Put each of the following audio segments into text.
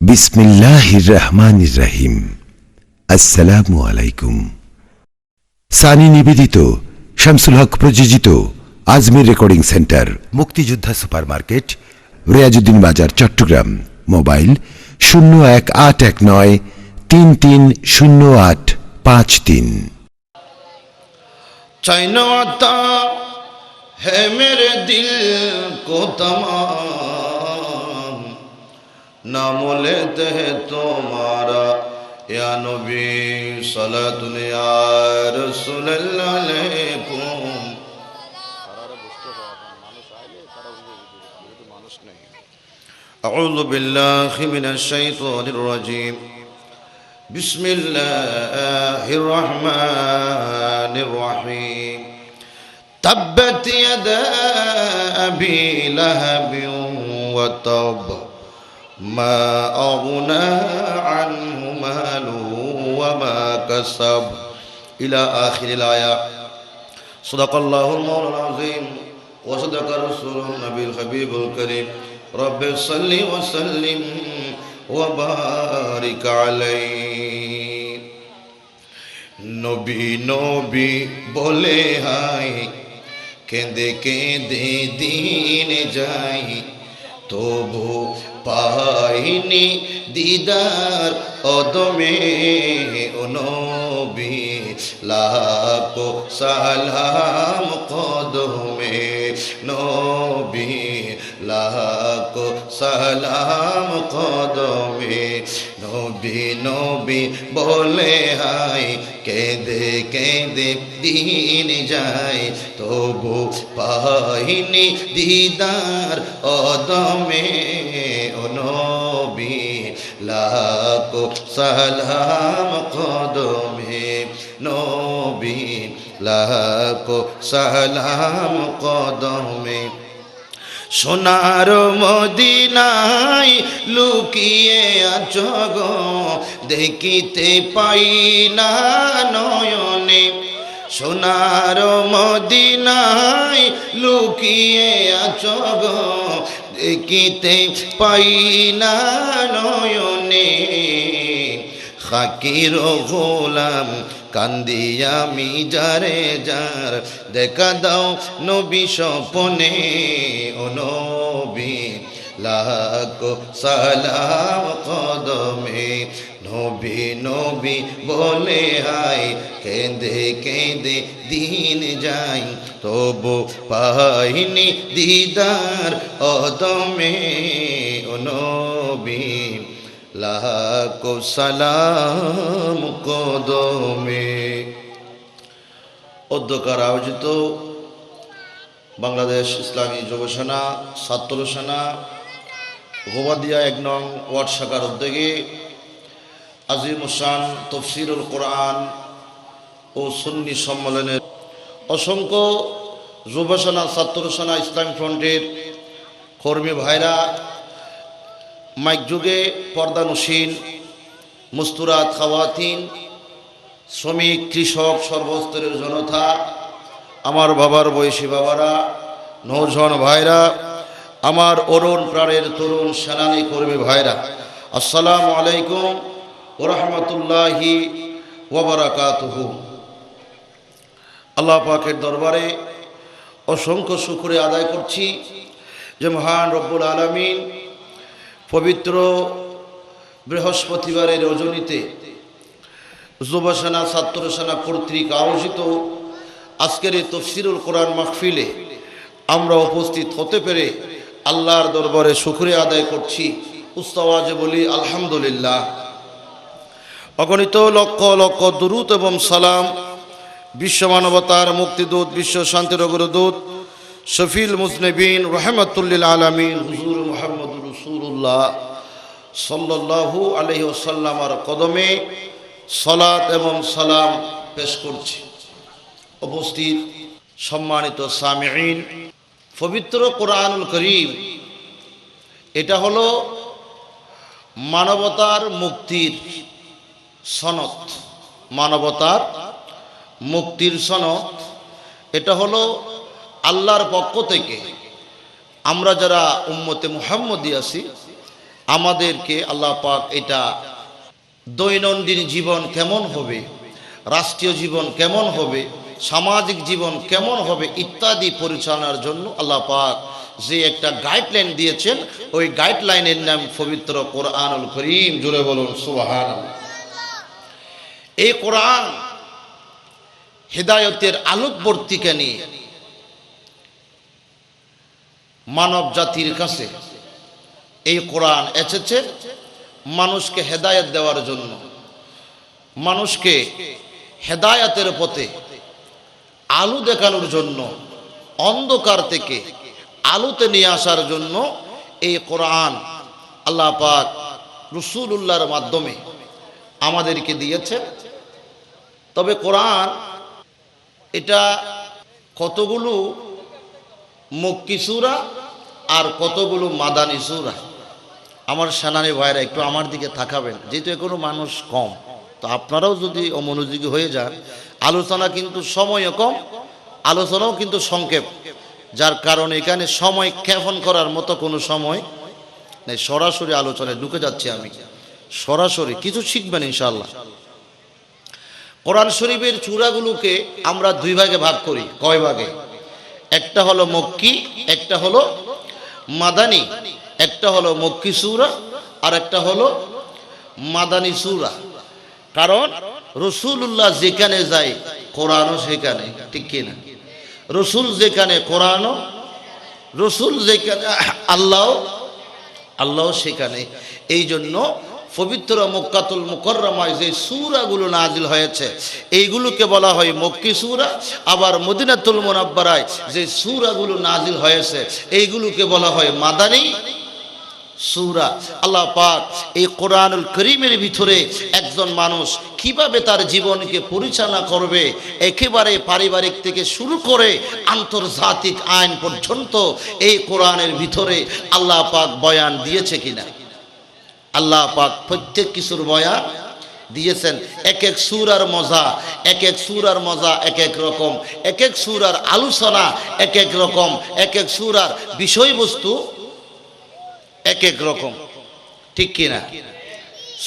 বিসমিল্লাহির রহমানির রহিম। আসসালামু আলাইকুম। সানি নিবেদিত, শামসুল হক প্রযোজিত আজমির রেকর্ডিং সেন্টার, মুক্তিযোদ্ধা সুপার মার্কেট, রিয়াজউদ্দিন বাজার, চট্টগ্রাম। মোবাইল 0189330853। चाइना आता है मेरे दिल को तमाम, नाम लेते हैं तुम्हारा या नबी सलातुन या रसूलल्लाह अलैकुम। अऊज़ु बिल्लाहि मिनश शैतानिर रजीम। बिस्मिल्लाहिर्रहमानिर्रहीम। तब्बत यदा अबी लहब व तब, मा अगना अन्हु मालुहु व मा कसब, इला आखिरिल आया। सदक़ल्लाहुल मौलाना अज़ीम व सदक़ रसूलुन नबील हबीबुल करीम। रब्बि सल्लि व सल्लिम व बारिक अलैहि। नबी नबी बोले हाय, केंदे केंदे दीन जाई, तबु पाइनी दीदार ओदमे ओ नबी, लाखो सलाम कदमे नबी, लाखो सलाम कदमे नबी। नबी बोले हाय, केंदे केंदे दीन जाए, तबु पाइनी दीदार ओदमे ओ नबी, लाखो सलाम कदमे नबी, लाखो सलाम कदमे। সোনার মদিনায় লুকিয়ে আছো গো, দেখিতে পাই না নয়নে। সোনার মদিনায় লুকিয়ে আছো গো, দেখিতে পাই না নয়নে। খাকির গোলাম কান্দি আমি যারে যার, দেখা দাও নবী স্বপনে ও নবী, লাখো সালাম কদমে নবী। নবী বলে হাই, কেঁদে কেঁদে দিন যাই, তবু পাইনি দিদার অদমে ও নবী, লাখো সালাম কদমে। অধ্যকার আয়োজিত বাংলাদেশ ইসলামী যুব সেনা ছাত্র সেনা গোবাদিয়া ১ নং ওয়ার্ড শাখার উদ্যোগে আজিমুসান তফসিরুল কোরআন ও সুন্নি সম্মেলনের অসংখ্য যুব সেনা ছাত্র সেনা ইসলামী ফ্রন্টের কর্মী ভাইরা, মাইক যুগে পর্দানুসীন মুস্তুরাত খাওয়াতিন, শ্রমিক, কৃষক, সর্বস্তরের জনতা, আমার বাবার বয়সী বাবারা, নৌজন ভাইরা, আমার অরুণ প্রাণের তরুণ সেনানী কর্মী ভাইরা, আসসালামু আলাইকুম ওয়া রাহমাতুল্লাহি ওয়া বারাকাতুহু। আল্লাহ পাকের দরবারে অসংখ্য শুকরিয়া আদায় করছি যে মহান রব্বুল আলামিন পবিত্র বৃহস্পতিবারের রজনীতে যুব সেনা ছাত্র সেনা কর্তৃক আয়োজিত আজকের এই তফসিরুল কোরআন মাহফিলে আমরা উপস্থিত হতে পেরে আল্লাহর দরবারে শুকরিয়া আদায় করছি। উস্তাওয়াজে বলি আলহামদুলিল্লাহ। অগণিত লক্ষ লক্ষ দুরূদ এবং সালাম বিশ্ব মানবতার মুক্তিদূত, বিশ্ব শান্তির অগ্রদূত, শফিল মুজনিবিন, রহমাতুল্লিল আলামিন হুজুর মুহাম্মদুর রাসূলুল্লাহ সাল্লাল্লাহু আলাইহি ওয়াসাল্লামের কদমে সালাত এবং সালাম পেশ করছি। উপস্থিত সম্মানিত সামিঈন, পবিত্র কোরআনুল কারীম এটা হলো মানবতার মুক্তির সনদ, মানবতার মুক্তির সনদ। এটা হলো আল্লাহর পক্ষ থেকে আমরা যারা উম্মতে মুহাম্মদী আছি আমাদেরকে আল্লাহ পাক এটা দৈনন্দিন জীবন কেমন হবে, রাষ্ট্রীয় জীবন কেমন হবে, সামাজিক জীবন কেমন হবে ইত্যাদি পরিচালনার জন্য আল্লাহ পাক যে একটা গাইডলাইন দিয়েছেন, ওই গাইডলাইনের নাম পবিত্র কোরআনুল করিম। জুড়ে বলুন সুবহানাল্লাহ। এই কোরআন হেদায়েতের আলোকবর্তিকা নিয়ে মানব জাতির কাছে এই কোরআন এসেছে মানুষকে হেদায়েত দেওয়ার জন্য, মানুষকে হেদায়েতের পথে আলো দেখানোর জন্য, অন্ধকার থেকে আলোতে নিয়ে আসার জন্য এই কোরআন আল্লাহ পাক রাসূলুল্লাহর মাধ্যমে আমাদেরকে দিয়েছে। তবে কোরআন এটা কতগুলো মক্কি সূরা আর কতগুলো মাদানী সূরা। আমার সেনানি ভাইরা একটু আমার দিকে তাকাবেন, যেহেতু এখনো মানুষ কম, তো আপনারাও যদি অমনোযোগী হয়ে যান, আলোচনা কিন্তু সময়ও কম, আলোচনাও কিন্তু সংক্ষেপ, যার কারণে এখানে সময় ক্ষেপণ করার মতো কোনো সময় নেই। সরাসরি আলোচনায় ঢুকে যাচ্ছি আমি, সরাসরি কিছু শিখবেন ইনশাআল্লাহ। কোরআন শরীফের সূরাগুলোকে আমরা দুই ভাগে ভাগ করি। কয় ভাগে? একটা হলো মক্কি, একটা হলো মাদানী। একটা হলো মক্কি সূরা আর একটা হলো মাদানী সূরা। কারণ রাসূলুল্লাহ যেখানে যায় কোরআনও সেখানে, ঠিক কি না? রসুল যেখানে কোরআনও, রসুল যেখানে আল্লাহ সেখানে। এই জন্য পবিত্র মক্কাতুল মুকাররমায় যে সূরাগুলো নাজিল হয়েছে এইগুলোকে বলা হয় মক্কি সূরা, আবার মদিনাতুল মুনাব্বারায় যে সূরাগুলো নাজিল হয়েছে এইগুলোকে বলা হয় মাদানী সূরা। আল্লাহ পাক এই কোরআনুল কারীমের ভিতরে একজন মানুষ কিভাবে তার জীবনকে পরিচালনা করবে, একেবারে পারিবারিক থেকে শুরু করে আন্তর্জাতিক আইন পর্যন্ত এই কোরআনের ভিতরে আল্লাহ পাক বয়ান দিয়েছে কিনা? আল্লাহ পাক প্রত্যেক কিছুর বয়ান দিয়েছেন। এক এক সূরার মজা, এক এক সূরার মজা এক এক রকম, এক এক সূরার আলোচনা এক এক রকম, এক এক সূরার বিষয়বস্তু এক এক রকম, ঠিক কিনা?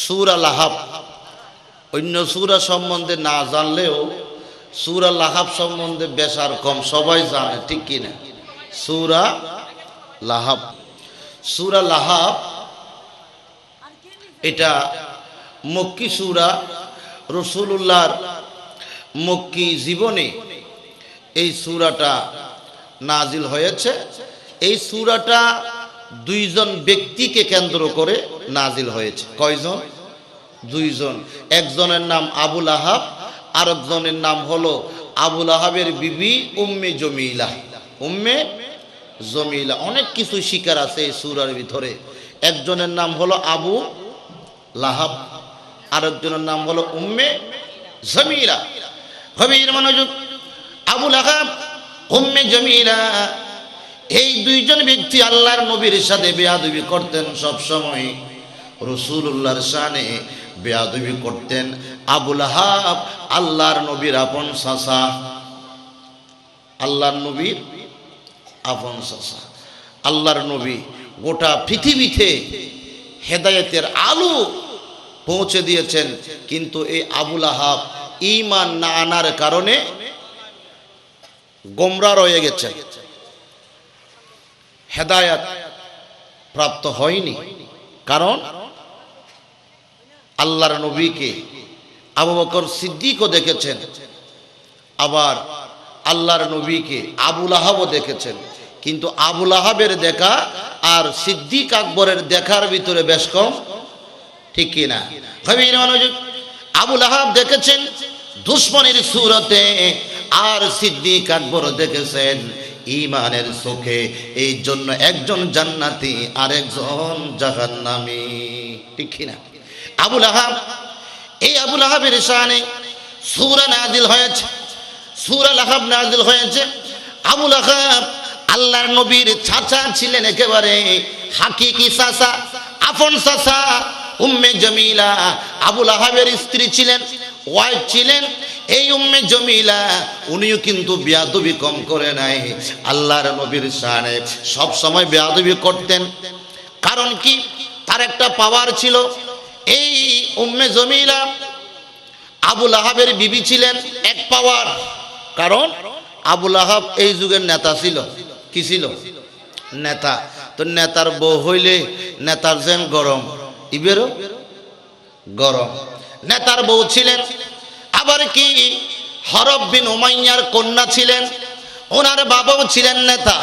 সূরা লাহাব, অন্য সূরা সম্বন্ধে না জানলেও সূরা লাহাব সম্বন্ধে বেশ আর কম সবাই জানে, ঠিক কিনা? সূরা লাহাব, সূরা লাহাব এটা মক্কি সূরা। রাসূলুল্লাহর মক্কি জীবনে এই সূরাটা নাজিল হয়েছে। এই সূরাটা দুইজন ব্যক্তিকে কেন্দ্র করে নাজিল হয়েছে। কয়জন? দুইজন। একজনের নাম আবু লাহাব, আরেকজনের নাম হলো আবু লাহাবের বিবি উম্মে জমিলা। উম্মে জমিলা অনেক কিছু শিকার আছে এই সূরার ভিতরে। একজনের নাম হলো আবু লাহাব, আরেকজনের নাম হলো উম্মে জমিলা। গভীর মনোযোগ। আবু লাহাব, উম্মে জমিলা, এই দুইজন ব্যক্তি আল্লাহর নবীর সাথে বেয়াদবি করতেন সব সময়, রাসূলুল্লাহর শানে বেয়াদবি করতেন। আবু লাহাব আল্লাহর নবীর আপন চাচা, আল্লাহর নবীর আপন চাচা। আল্লাহর নবী গোটা পৃথিবীতে হেদায়েতের আলো পৌঁছে দিয়েছেন, কিন্তু এই আবু লাহাব ঈমান না আনার কারণে গোমরা রয়ে গেছে, হেদায়েত প্রাপ্ত হয়নি। কারণ আল্লাহর নবীকে আবু বকর সিদ্দিকও দেখেছেন, আবার আল্লাহর নবীকে আবু লাহাবও দেখেছেন, কিন্তু আবু লাহাবের দেখা আর সিদ্দিক আকবরের দেখার ভিতরে বেশ কম, ঠিক কিনা? গভীর মনোযোগ। আবু লাহাব দেখেছেন দুশমনের সূরতে, আর সিদ্দিক আকবর দেখেছেন ঈমানের চোখে। এই জন্য একজন জান্নাতি আর একজন জাহান্নামী, ঠিক কিনা? আবু লাহাব, এই আবু লাহাবের শানে সূরা নাজিল হয়েছে, সূরা লাহাব নাজিল হয়েছে। আবু লাহাব আল্লাহর নবীর চাচা ছিলেন, একেবারে হাকিকি চাচা, আপন চাচা। উম্মে জমিলা আবু লাহাবের স্ত্রী ছিলেন, ওয়াইফ ছিলেন। এই উম্মে জমিলা উনিও কিন্তু বেয়াদবি কম করে নাই, আল্লাহর নবীর শানে সব সময় বেয়াদবি করতেন। কারণ কি? তার একটা পাওয়ার ছিল। এই উম্মে জমিলা আবুল আহাবের বিবি ছিলেন, এক পাওয়ার। কারণ আবুল আহাব এই যুগের নেতা ছিল। কি ছিল? নেতা। তো নেতার বউ হইলে নেতার যেন গরম, ইবেরও গরম। নেতার বউ ছিলেন। আবার কি হরব বিন উমাইয়ার কন্যা ছিলেন, ওনার বাবাও ছিলেন নেতা।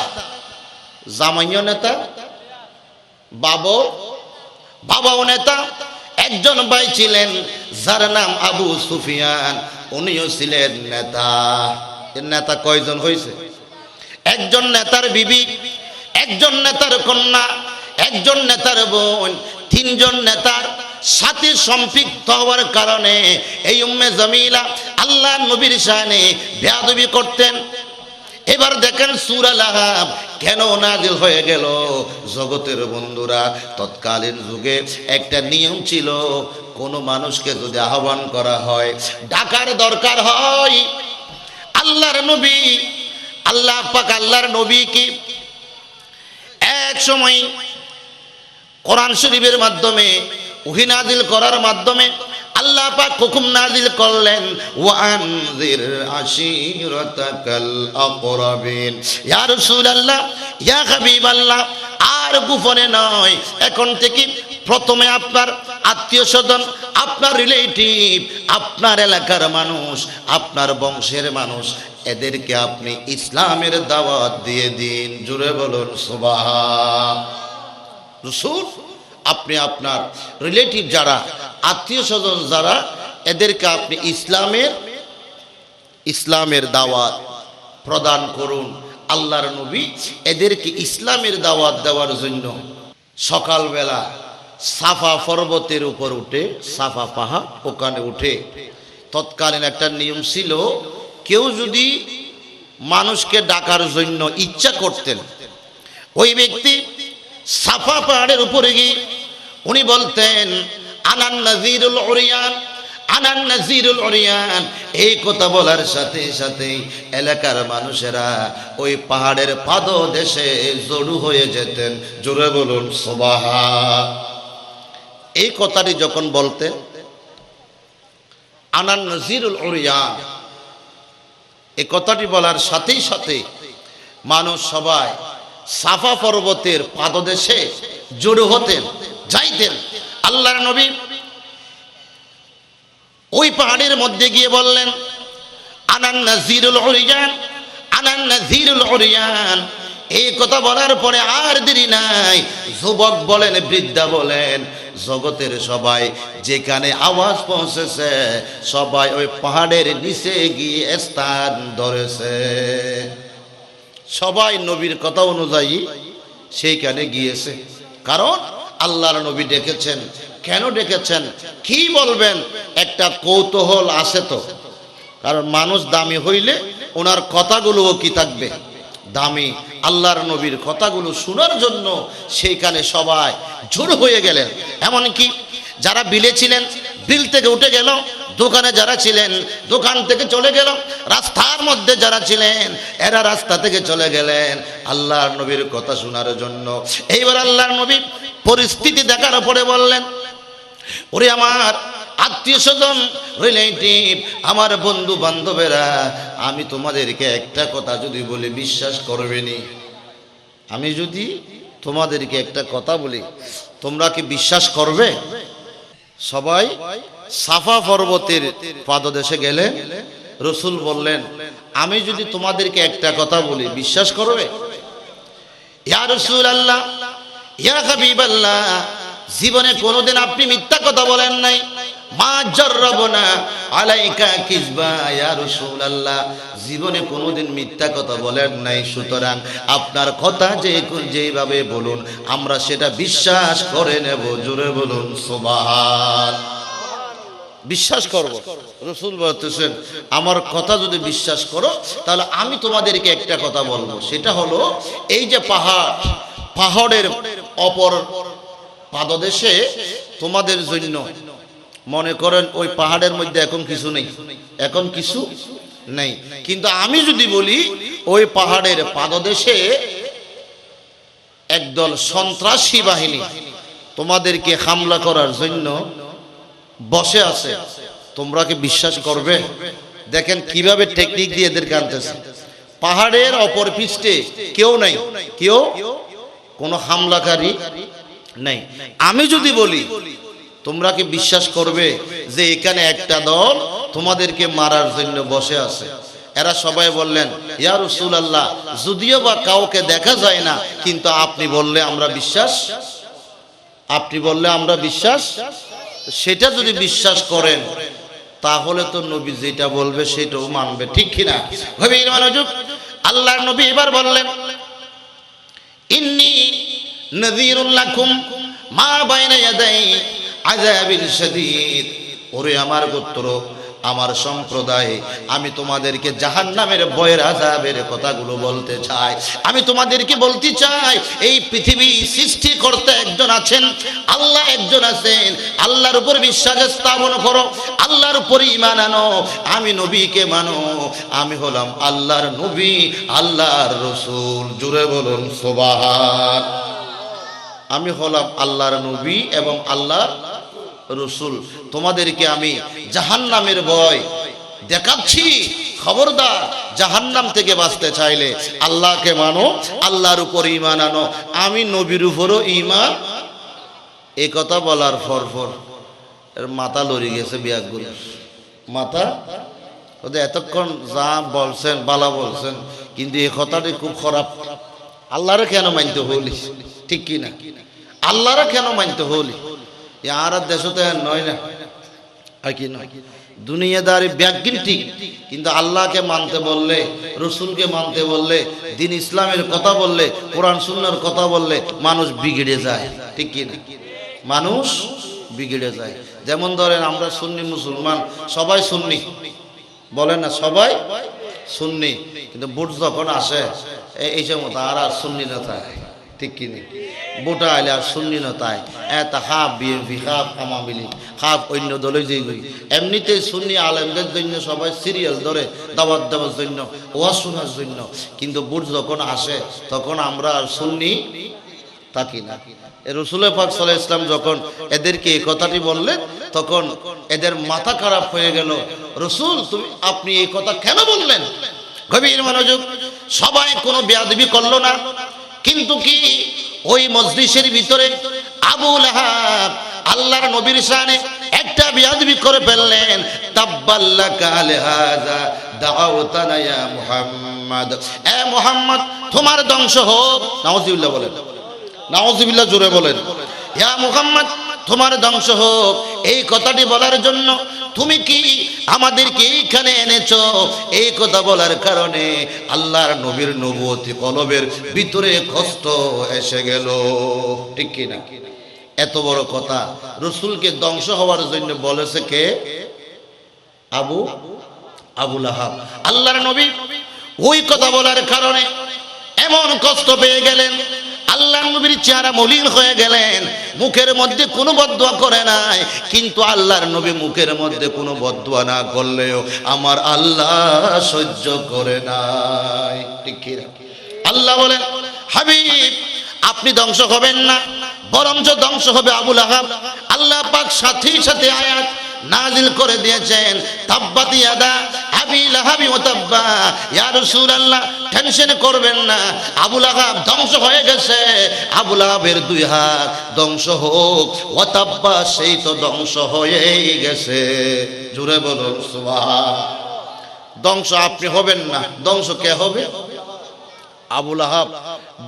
জামাইও নেতা, বাবাও নেতা। একজন ভাই ছিলেন যার নাম আবু সুফিয়ান, উনিও ছিলেন নেতা। নেতা কয়জন হয়েছে? একজন নেতার বিবি, একজন নেতার কন্যা, একজন নেতার বোন, তিনজন নেতার সাথে সম্পৃক্ত হওয়ার কারণে এই উম্মে জামিলা আল্লাহ নবীর শানে বেয়াদবি করতেন। এবার দেখেন সূরা লাহাব কেন নাজিল হয়ে গেল। জগতের বন্ধুরা, তৎকালীন যুগে একটা নিয়ম ছিল, কোন মানুষকে যদি আহ্বান করা হয়, ডাকার দরকার হয়, আল্লাহর নবী, আল্লাহ পাক আল্লাহর নবী কি এক সময় কোরআন শরীফের মাধ্যমে ওহী নাজিল করার মাধ্যমে আল্লাহ পাক হুকুম নাজিল করলেন, ওয়ানজির আশিরাতাকাল আকরাবিন। ইয়া রাসূলুল্লাহ, ইয়া হাবিবাল্লাহ, আর গোপনে নয়, এখন থেকে প্রথমে আপনার আত্মীয় স্বজন, আপনার রিলেটিভ, আপনার এলাকার মানুষ, আপনার বংশের মানুষ, এদেরকে আপনি ইসলামের দাওয়াত দিয়ে দিন। জোরে বলুন সুবহান। রাসূল, আপনি আপনার রিলেটিভ যারা, আত্মীয় স্বজন যারা, এদেরকে আপনি ইসলামের দাওয়াত প্রদান করুন। আল্লাহর নবী এদেরকে ইসলামের দাওয়াত দেওয়ার জন্য সকালবেলা সাফা পর্বতের উপর উঠে, সাফা পাহাড়, ওখানে উঠে, তৎকালীন একটা নিয়ম ছিল, কেউ যদি মানুষকে ডাকার জন্য ইচ্ছা করতেন, ওই ব্যক্তি সাফা পাহাড়ের উপরে গিয়ে উনি বলতেন, আনান নাযিরুল উরিয়ান, আনান নাযিরুল উরিয়ান। এই কথা বলার সাথে সাথে এলাকার মানুষেরা ওই পাহাড়ের পাদদেশে জড়ো হয়ে যেতেন। জোরে বলুন সুবহান। এই কথাটি যখন বলতেন, আনান নাযিরুল উরিয়ান, এই কথাটি বলার সাথেই সাথে মানুষ সবাই সাফা পর্বতের পাদদেশে জড়ো হতেন, যাইতেন। আল্লাহর নবী ওই পাহাড়ের মধ্যে গিয়ে বললেন, আনান নাযিরুল উরিয়ান, আনান নাযিরুল উরিয়ান। এই কথা বলার পরে আর দেরি নাই, যুবক বলেন, বৃদ্ধা বলেন, জগতের সবাই যেখানে আওয়াজ পৌঁছেছে, সবাই ওই পাহাড়ের নিচে গিয়ে স্থান ধরেছে। সবাই নবীর কথা অনুযায়ী সেইখানে গিয়েছে। কারণ আল্লাহর নবী ডেকেছেন। কেন ডেকেছেন, কি বলবেন, একটা কৌতূহল আছে তো। কারণ মানুষ দামি হইলে ওনার কথাগুলোও কি থাকবে, দামি। আল্লাহর নবীর কথাগুলো শোনার জন্য সেইখানে সবাই জড়ো হয়ে গেলেন। এমনকি যারা বিলে ছিলেন, বিল থেকে উঠে গেল, দোকানে যারা ছিলেন, দোকান থেকে চলে গেল, রাস্তার মধ্যে যারা ছিলেন, এরা রাস্তা থেকে চলে গেলেন আল্লাহর নবীর কথা শোনার জন্য। এইবার আল্লাহর নবী পরিস্থিতি দেখার পরে বললেন, ওরে আমার আত্মীয় স্বজন, রিলেটিভ, আমার বন্ধু বান্ধবেরা, আমি তোমাদেরকে একটা কথা যদি বলি বিশ্বাস করবেনি? আমি যদি তোমাদেরকে একটা কথা বলি, তোমরা কি বিশ্বাস করবে? সবাই সাফা পর্বতের পাদদেশে গেলেন। রাসূল বললেন, আমি যদি তোমাদেরকে একটা কথা বলি বিশ্বাস করবে? ইয়া রাসূলুল্লাহ, ইয়া হাবিবাল্লাহ, জীবনে কোনোদিন আপনি মিথ্যা কথা বলেন নাই। মা জাররাবনা আলাইকা কিযবা, ইয়া রাসূলুল্লাহ, জীবনে কোনোদিন মিথ্যা কথা বলেন নাই। সুতরাং আপনার কথা যেভাবে বলুন, আমরা সেটা বিশ্বাস করে নেব। জোরে বলুন সুবহান। বিশ্বাস করব। রাসূল বলতেছেন, আমার কথা যদি বিশ্বাস করো, তাহলে আমি তোমাদেরকে একটা কথা বলবো। সেটা হলো, এই যে পাহাড়ের অপর পাদদেশে তোমাদের জন্য, মনে করেন ওই পাহাড়ের মধ্যে এখন কিছু নেই, এখন কিছু নেই, কিন্তু আমি যদি বলি ওই পাহাড়ের পাদদেশে একদল সন্ত্রাসী বাহিনী তোমাদেরকে হামলা করার জন্য বসে আছে, তোমরা কি বিশ্বাস করবে? দেখেন কিভাবে টেকনিক দিয়ে এদেরকে আনতেছে। পাহাড়ের অপর পৃষ্ঠে কেউ নাই, কেউ কোনো হামলাকারী নাই। আমি যদি বলি তোমরা কি বিশ্বাস করবে যে এখানে একটা দল তোমাদেরকে মারার জন্য বসে আছে? এরা সবাই বললেন, ইয়া রাসূলুল্লাহ, যদিও বা কাউকে দেখা যায় না, কিন্তু আপনি বললে আমরা বিশ্বাস, আপনি বললে আমরা বিশ্বাস। সেটা যদি বিশ্বাস করেন তাহলে তো নবী যেটা বলবে সেটাও মানবে, ঠিক কিনা? গভীর মনোযোগ। আল্লাহর নবী এবার বললেন, ইন্নী নাযীরুল লাকুম মা বাইনা ইয়াদাই আযাবিন শাদীদ। ওরে আমার গোত্র, আমার সম্প্রদায়, আমি তোমাদেরকে জাহান্নামের ভয়ের আযাবের কথাগুলো বলতে চাই। আমি তোমাদেরকে বলতে চাই, এই পৃথিবী সৃষ্টিকর্তা একজন আছেন, আল্লাহ একজন আছেন। আল্লাহর উপর বিশ্বাস স্থাপন করো, আল্লাহর উপর ঈমান আনো, আমি নবীকে মানো। আমি হলাম আল্লাহর নবী, আল্লাহর রাসূল। জোরে বলুন সুবহান। আমি হলাম আল্লাহর নবী এবং আল্লাহর রাসূল। তোমাদেরকে আমি জাহান্নামের ভয় দেখাচ্ছি। খবরদার, জাহান্নাম থেকে বাঁচতে চাইলে আল্লাহকে মানো, আল্লাহর উপর ঈমান আনো, আমি নবীর উপরও ঈমান। এই কথা বলার পর এর মাথা লড়ে গেছে, বিয়াগুলো মাথা। ওদের এতক্ষণ যা বলছেন বালা বলছেন, কিন্তু এই কথাটি খুব খারাপ। আল্লাহরে কেন মানতে হলি? ঠিক কি না? আল্লাহরে কেন মানতে হলি? আর দেশতে নয় না, আর কি নয়, দুনিয়াদারি ব্যাগিন ঠিক, কিন্তু আল্লাহকে মানতে বললে, রসুলকে মানতে বললে, দিন ইসলামের কথা বললে, কোরআন সুন্নাহর কথা বললে মানুষ বিগড়ে যায়, ঠিক কি না? মানুষ বিগড়ে যায়। যেমন ধরেন আমরা সুন্নি মুসলমান, সবাই সুন্নি বলেন না, সবাই সুন্নি, কিন্তু ভোট যখন আসে এই সময় আর সুন্নি না থাকে, ঠিক কিনি? ভোটা আইলে আর সুন্নি না তাই এটা half BNP, half Awami League, half অন্য দলে যেগুলি। এমনিতেই সুন্নি আলেমদের জন্য সবাই সিরিয়াল ধরে দাওয়াত দেওয়ার জন্য, ওয়াজ শোনার জন্য, কিন্তু ভোট যখন আসে তখন আমরা আর সুন্নি থাকি না। রাসূল পাক সাল্লাল্লাহু আলাইহি ওয়াসাল্লাম যখন এদেরকে এই কথাটি বললেন, তখন এদের মাথা খারাপ হয়ে গেল। রাসূল, আপনি এই কথা কেন বললেন? গভীর মনোযোগ। সবাই কোনো বেয়াদবি করলো না, কিন্তু কি ওই মজলিসের ভিতরে আবু লাহাব আল্লাহর নবীর শানে একটা বেয়াদবি করে ফেললেন। তাব্বাল্লাকা আলহাযা দাওতানা ইয়া মুহাম্মদ। এ মুহাম্মদ, তোমার ধ্বংস হোক। নাউযুবিল্লাহ বলেন, নাউযুবিল্লাহ জোরে বলেন। ইয়া মুহাম্মদ, তোমার ধ্বংস হোক। এই কথাটি বলার জন্য তুমি কি আমাদেরকে এইখানে এনেছো? এই কথা বলার কারণে আল্লাহর নবীর নবুয়তি কলবের ভিতরে কষ্ট এসে গেল, ঠিক কি না? এত বড় কথা রাসূলকে ধ্বংস হওয়ার জন্য বলেছে কে? আবু লাহাব। আল্লাহর নবী ওই কথা বলার কারণে এমন কষ্ট পেয়ে গেলেন, আল্লাহর নবীর চেহারা মলিন হয়ে গেলেন। মুখের মধ্যে কোনো বদদুয়া করে নাই, কিন্তু আল্লাহর নবী মুখের মধ্যে কোনো বদদুয়া না করলেও আমার আল্লাহ সহ্য করে নাই, ঠিক কি? আল্লাহ বলেন, হাবিব, আপনি ধ্বংস হবেন না, বরঞ্চ ধ্বংস হবে আবু লাহাব। আল্লাহ পাক সাথে সাথে আয়াত নাজিল করে দিয়েছেন, তাব্বাত ইয়াদা আবি লাহাবি ওয়া তাব্বা। ইয়া রাসূলুল্লাহ, টেনশন করবেন না, আবু লাহাব ধ্বংস হয়ে গেছে। আবু লাহাবের দুই হাত ধ্বংস হোক, ওয়া তাব্বা, সেই তো ধ্বংস হয়েই গেছে। জোরে বলুন সুবহান। ধ্বংস আপনি হবেন না, ধ্বংস কে হবে? আবু লাহাব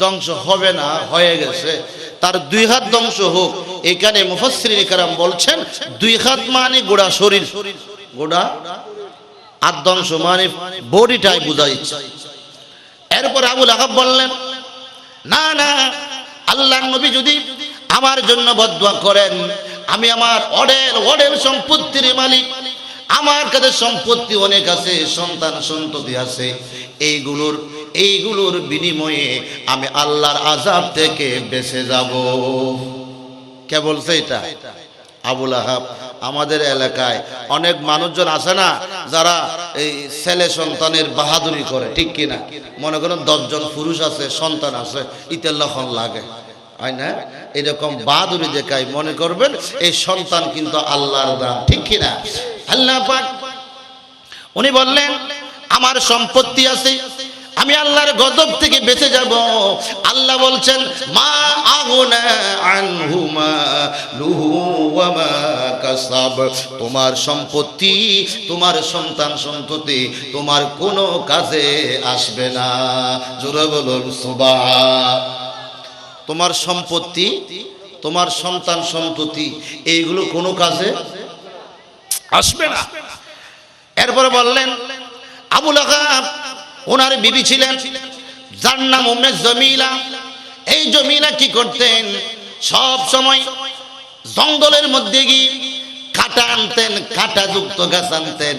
ধ্বংস হবে না, হয়ে গেছে। তার দুই হাত ধ্বংস হোক। এখানে মুফাসসিরিন কেরাম বলছেন, দুই হাত মানে গোড়া শরীর, গোড়া, আর ধ্বংস মানে বডিটাই বোঝাইছে। এরপর আবু লাহাব বললেন, না না, আল্লাহর নবী যদি আমার জন্য বদদুয়া করেন, আমি আমার অডেল সম্পত্তির মালিক, আমার কাছে সম্পত্তি অনেক আছে, সন্তান সন্ততি আছে, এইগুলোর বিনিময়ে আমি আল্লাহর আযাব থেকে বেঁচে যাব। কে বলছে এটা? আবু লাহাব। আমাদের এলাকায় অনেক মানুষজন আছে না, যারা এই ছেলে সন্তানের বাহাদুরি করে, ঠিক কিনা? মনে করেন 10 জন পুরুষ আছে, সন্তান আছে, ইতেল্লাখন লাগে, হয় না? এরকম বাহাদুরি দেখায় মনে করবেন এই সন্তান কিন্তু আল্লাহর দান, ঠিক কিনা? আল্লাহ পাক উনি বললেন আমার সম্পত্তি আছে, আমি আল্লাহর গজব থেকে বেঁচে যাব। আল্লাহ বলছেন মা আগনা আনহু মালুহু ওয়া মা কাসাব, তোমার সম্পত্তি, তোমার সন্তান সন্ততি তোমার কোনো কাজে আসবে না। জোরে বলুন সুবহান। তোমার সম্পত্তি, তোমার সন্তান সন্ততি এইগুলো কোনো কাজে আসবে না। এরপরে বললেন আবু লাহাব, ওনার বিবি ছিলেন যার নাম উম্মে জমিলা। এই জমিলা কি করতেন? সব সময় জঙ্গলের মধ্যে গিয়ে কাঁটা আনতেন, কাঁটাযুক্ত গাছ আনতেন।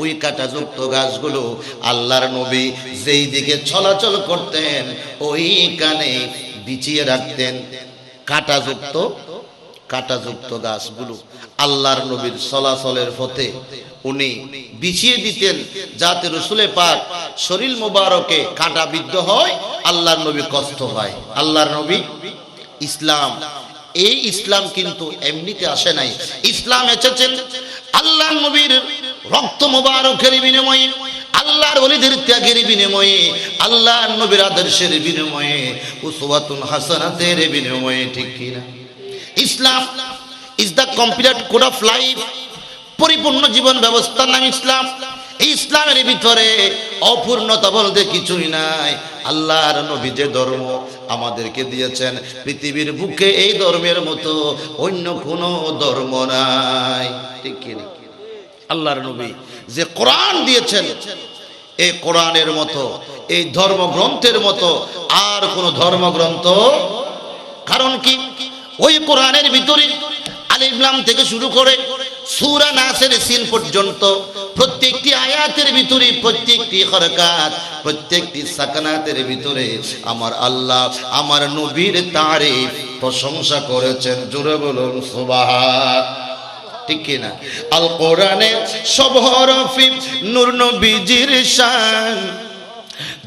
ওই কাঁটাযুক্ত গাছগুলো আল্লাহর নবী যেই দিকে চলাচল করতেন ওই কানে বিছিয়ে রাখতেন। কাঁটাযুক্ত গাছগুলো আল্লাহর নবীর চলাচলের পথে উনি বিছিয়ে দিতেন, যাতে রসুলে পাক শরীর মোবারকে কাঁটা বিদ্ধ হয়, আল্লাহর নবী কষ্ট হয়। আল্লাহর নবী ইসলাম, এই ইসলাম কিন্তু এমনিতে আসে নাই। ইসলাম এসেছেন আল্লাহর নবীর রক্ত মোবারকের বিনিময়ে, আল্লাহর ওলিদের ত্যাগের বিনিময়ে, আল্লাহর নবীর আদর্শের বিনিময়ে, উসওয়াতুন হাসানাতের বিনিময়ে, ঠিক কিনা? Islam is the complete code of life, পরিপূর্ণ জীবন ব্যবস্থার নাম ইসলাম। এই ইসলামের ভিতরে অপূর্ণতা বলতে কিছুই নাই। আল্লাহর নবী যে ধর্ম আমাদেরকে দিয়েছেন, পৃথিবীর বুকে এই ধর্মের মতো অন্য কোনো ধর্ম নাই, ঠিক কি না? আল্লাহর নবী যে কোরআন দিয়েছেন, এই কোরআনের মতো, এই ধর্মগ্রন্থের মতো আর কোনো ধর্মগ্রন্থ। কারণ কি? ওই কোরআনের ভিতরে আলিফ লাম থেকে শুরু করে সূরা নাসের সিন পর্যন্ত প্রত্যেকটি আয়াতের ভিতরে, প্রত্যেকটি হরকাত, প্রত্যেকটি সাকানাতের ভিতরে আমার আল্লাহ আমার নবীর তারিফ প্রশংসা করেছেন। জোরে বলুন সুবহান, ঠিক কি না? আল কোরআনে সব হরফে নূর নবীজির শান,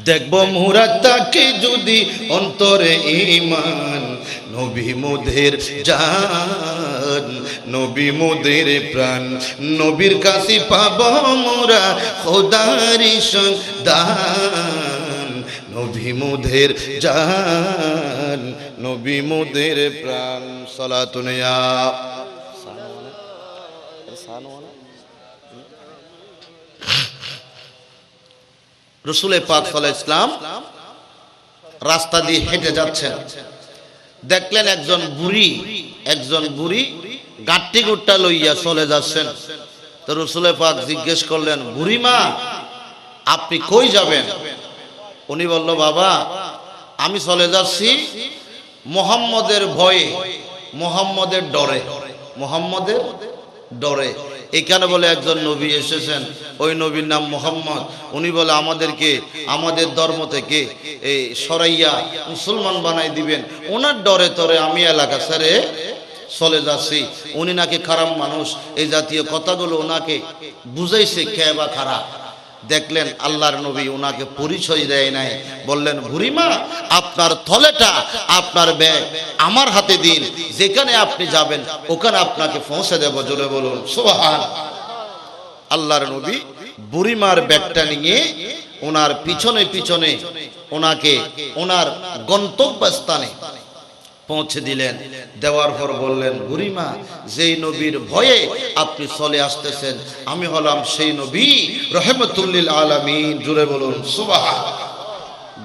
দেখব মুরাদ তাকে যদি অন্তরে ঈমান, নবী মোদের জান, নবী মোদের প্রাণ, নবীর কাছে পাব মোরা খোদার সন্ধান, নবী মোদের জান, নবী মোদের প্রাণ। সালাতুন ইয়া রসুল পাক সাল্লাল্লাহু আলাইহি ওয়াসাল্লাম রাস্তা দিয়ে হেঁটে যাচ্ছেন, দেখলেন একজন বুড়ি গাট্টি গুট্টা লইয়া চলে যাচ্ছেন। তো রসুল পাক জিজ্ঞেস করলেন, বুড়ি মা আপনি কই যাবেন? উনি বলল, বাবা আমি চলে যাচ্ছি মুহাম্মদের ভয়ে, মুহাম্মদের ডরে। এখানে বলে একজন নবী এসেছেন, ওই নবীর নাম মুহাম্মদ। উনি বলে আমাদেরকে আমাদের ধর্ম থেকে এই সরাইয়া মুসলমান বানাই দিবেন, ওনার ডরে তরে আমি এলাকা ছেড়ে চলে যাচ্ছি। উনি নাকি খারাপ মানুষ, এই জাতীয় কথাগুলো ওনাকে বুঝাইছে কে বা খারাপ। দেখলেন আল্লাহর নবী ওনাকে পরিচয় দেয় নাই, বললেন বুড়িমা আপনার থলেটা, আপনার ব্যাগ আমার হাতে দিন, যেখানে আপনি যাবেন ওখানে আপনাকে পৌঁছে দেব। জোরে বলুন সুবহান। আল্লাহর নবী বুড়িমার ব্যাগটা নিয়ে ওনার পিছনে পিছনে ওনাকে ওনার গন্তব্যস্থানে পৌঁছে দিলেন। দেওয়ার পর বললেন, বুড়িমা যেই নবীর ভয়ে আপনি চলে আসতেছেন আমি হলাম সেই নবী রহমতুল লিল আলামিন। জুড়ে বলুন সুবহান।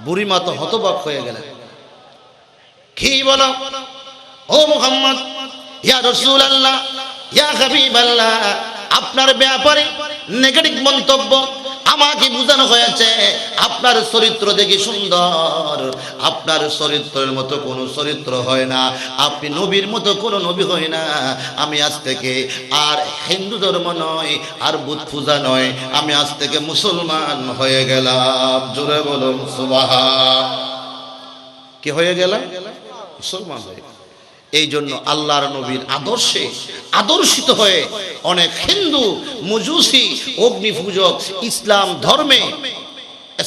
বুড়িমা তো হতবাক হয়ে গেলেন, কি বলো ও মুহাম্মদ, ইয়া রাসূলুল্লাহ, ইয়া হাবিবাল্লাহ, আপনার ব্যাপারে নেগেটিভ মন্তব্য আমাকে বোঝানো হয়েছে। আপনার চরিত্র দেখি সুন্দর, আপনার চরিত্রের মতো কোনো চরিত্র হয় না, আপনি নবীর মতো কোনো নবী হয় না। আমি আজ থেকে আর হিন্দু ধর্ম নয়, আর বুত পূজা নয়, আমি আজ থেকে মুসলমান হয়ে গেলাম। জোরে বলুন সুবহান। কি হয়ে গেলাম? মুসলমান হয়ে। এই জন্য আল্লাহর নবীর আদর্শে আদর্শিত হয়ে অনেক হিন্দু, মজুসি, অগ্নি পূজক ইসলাম ধর্মে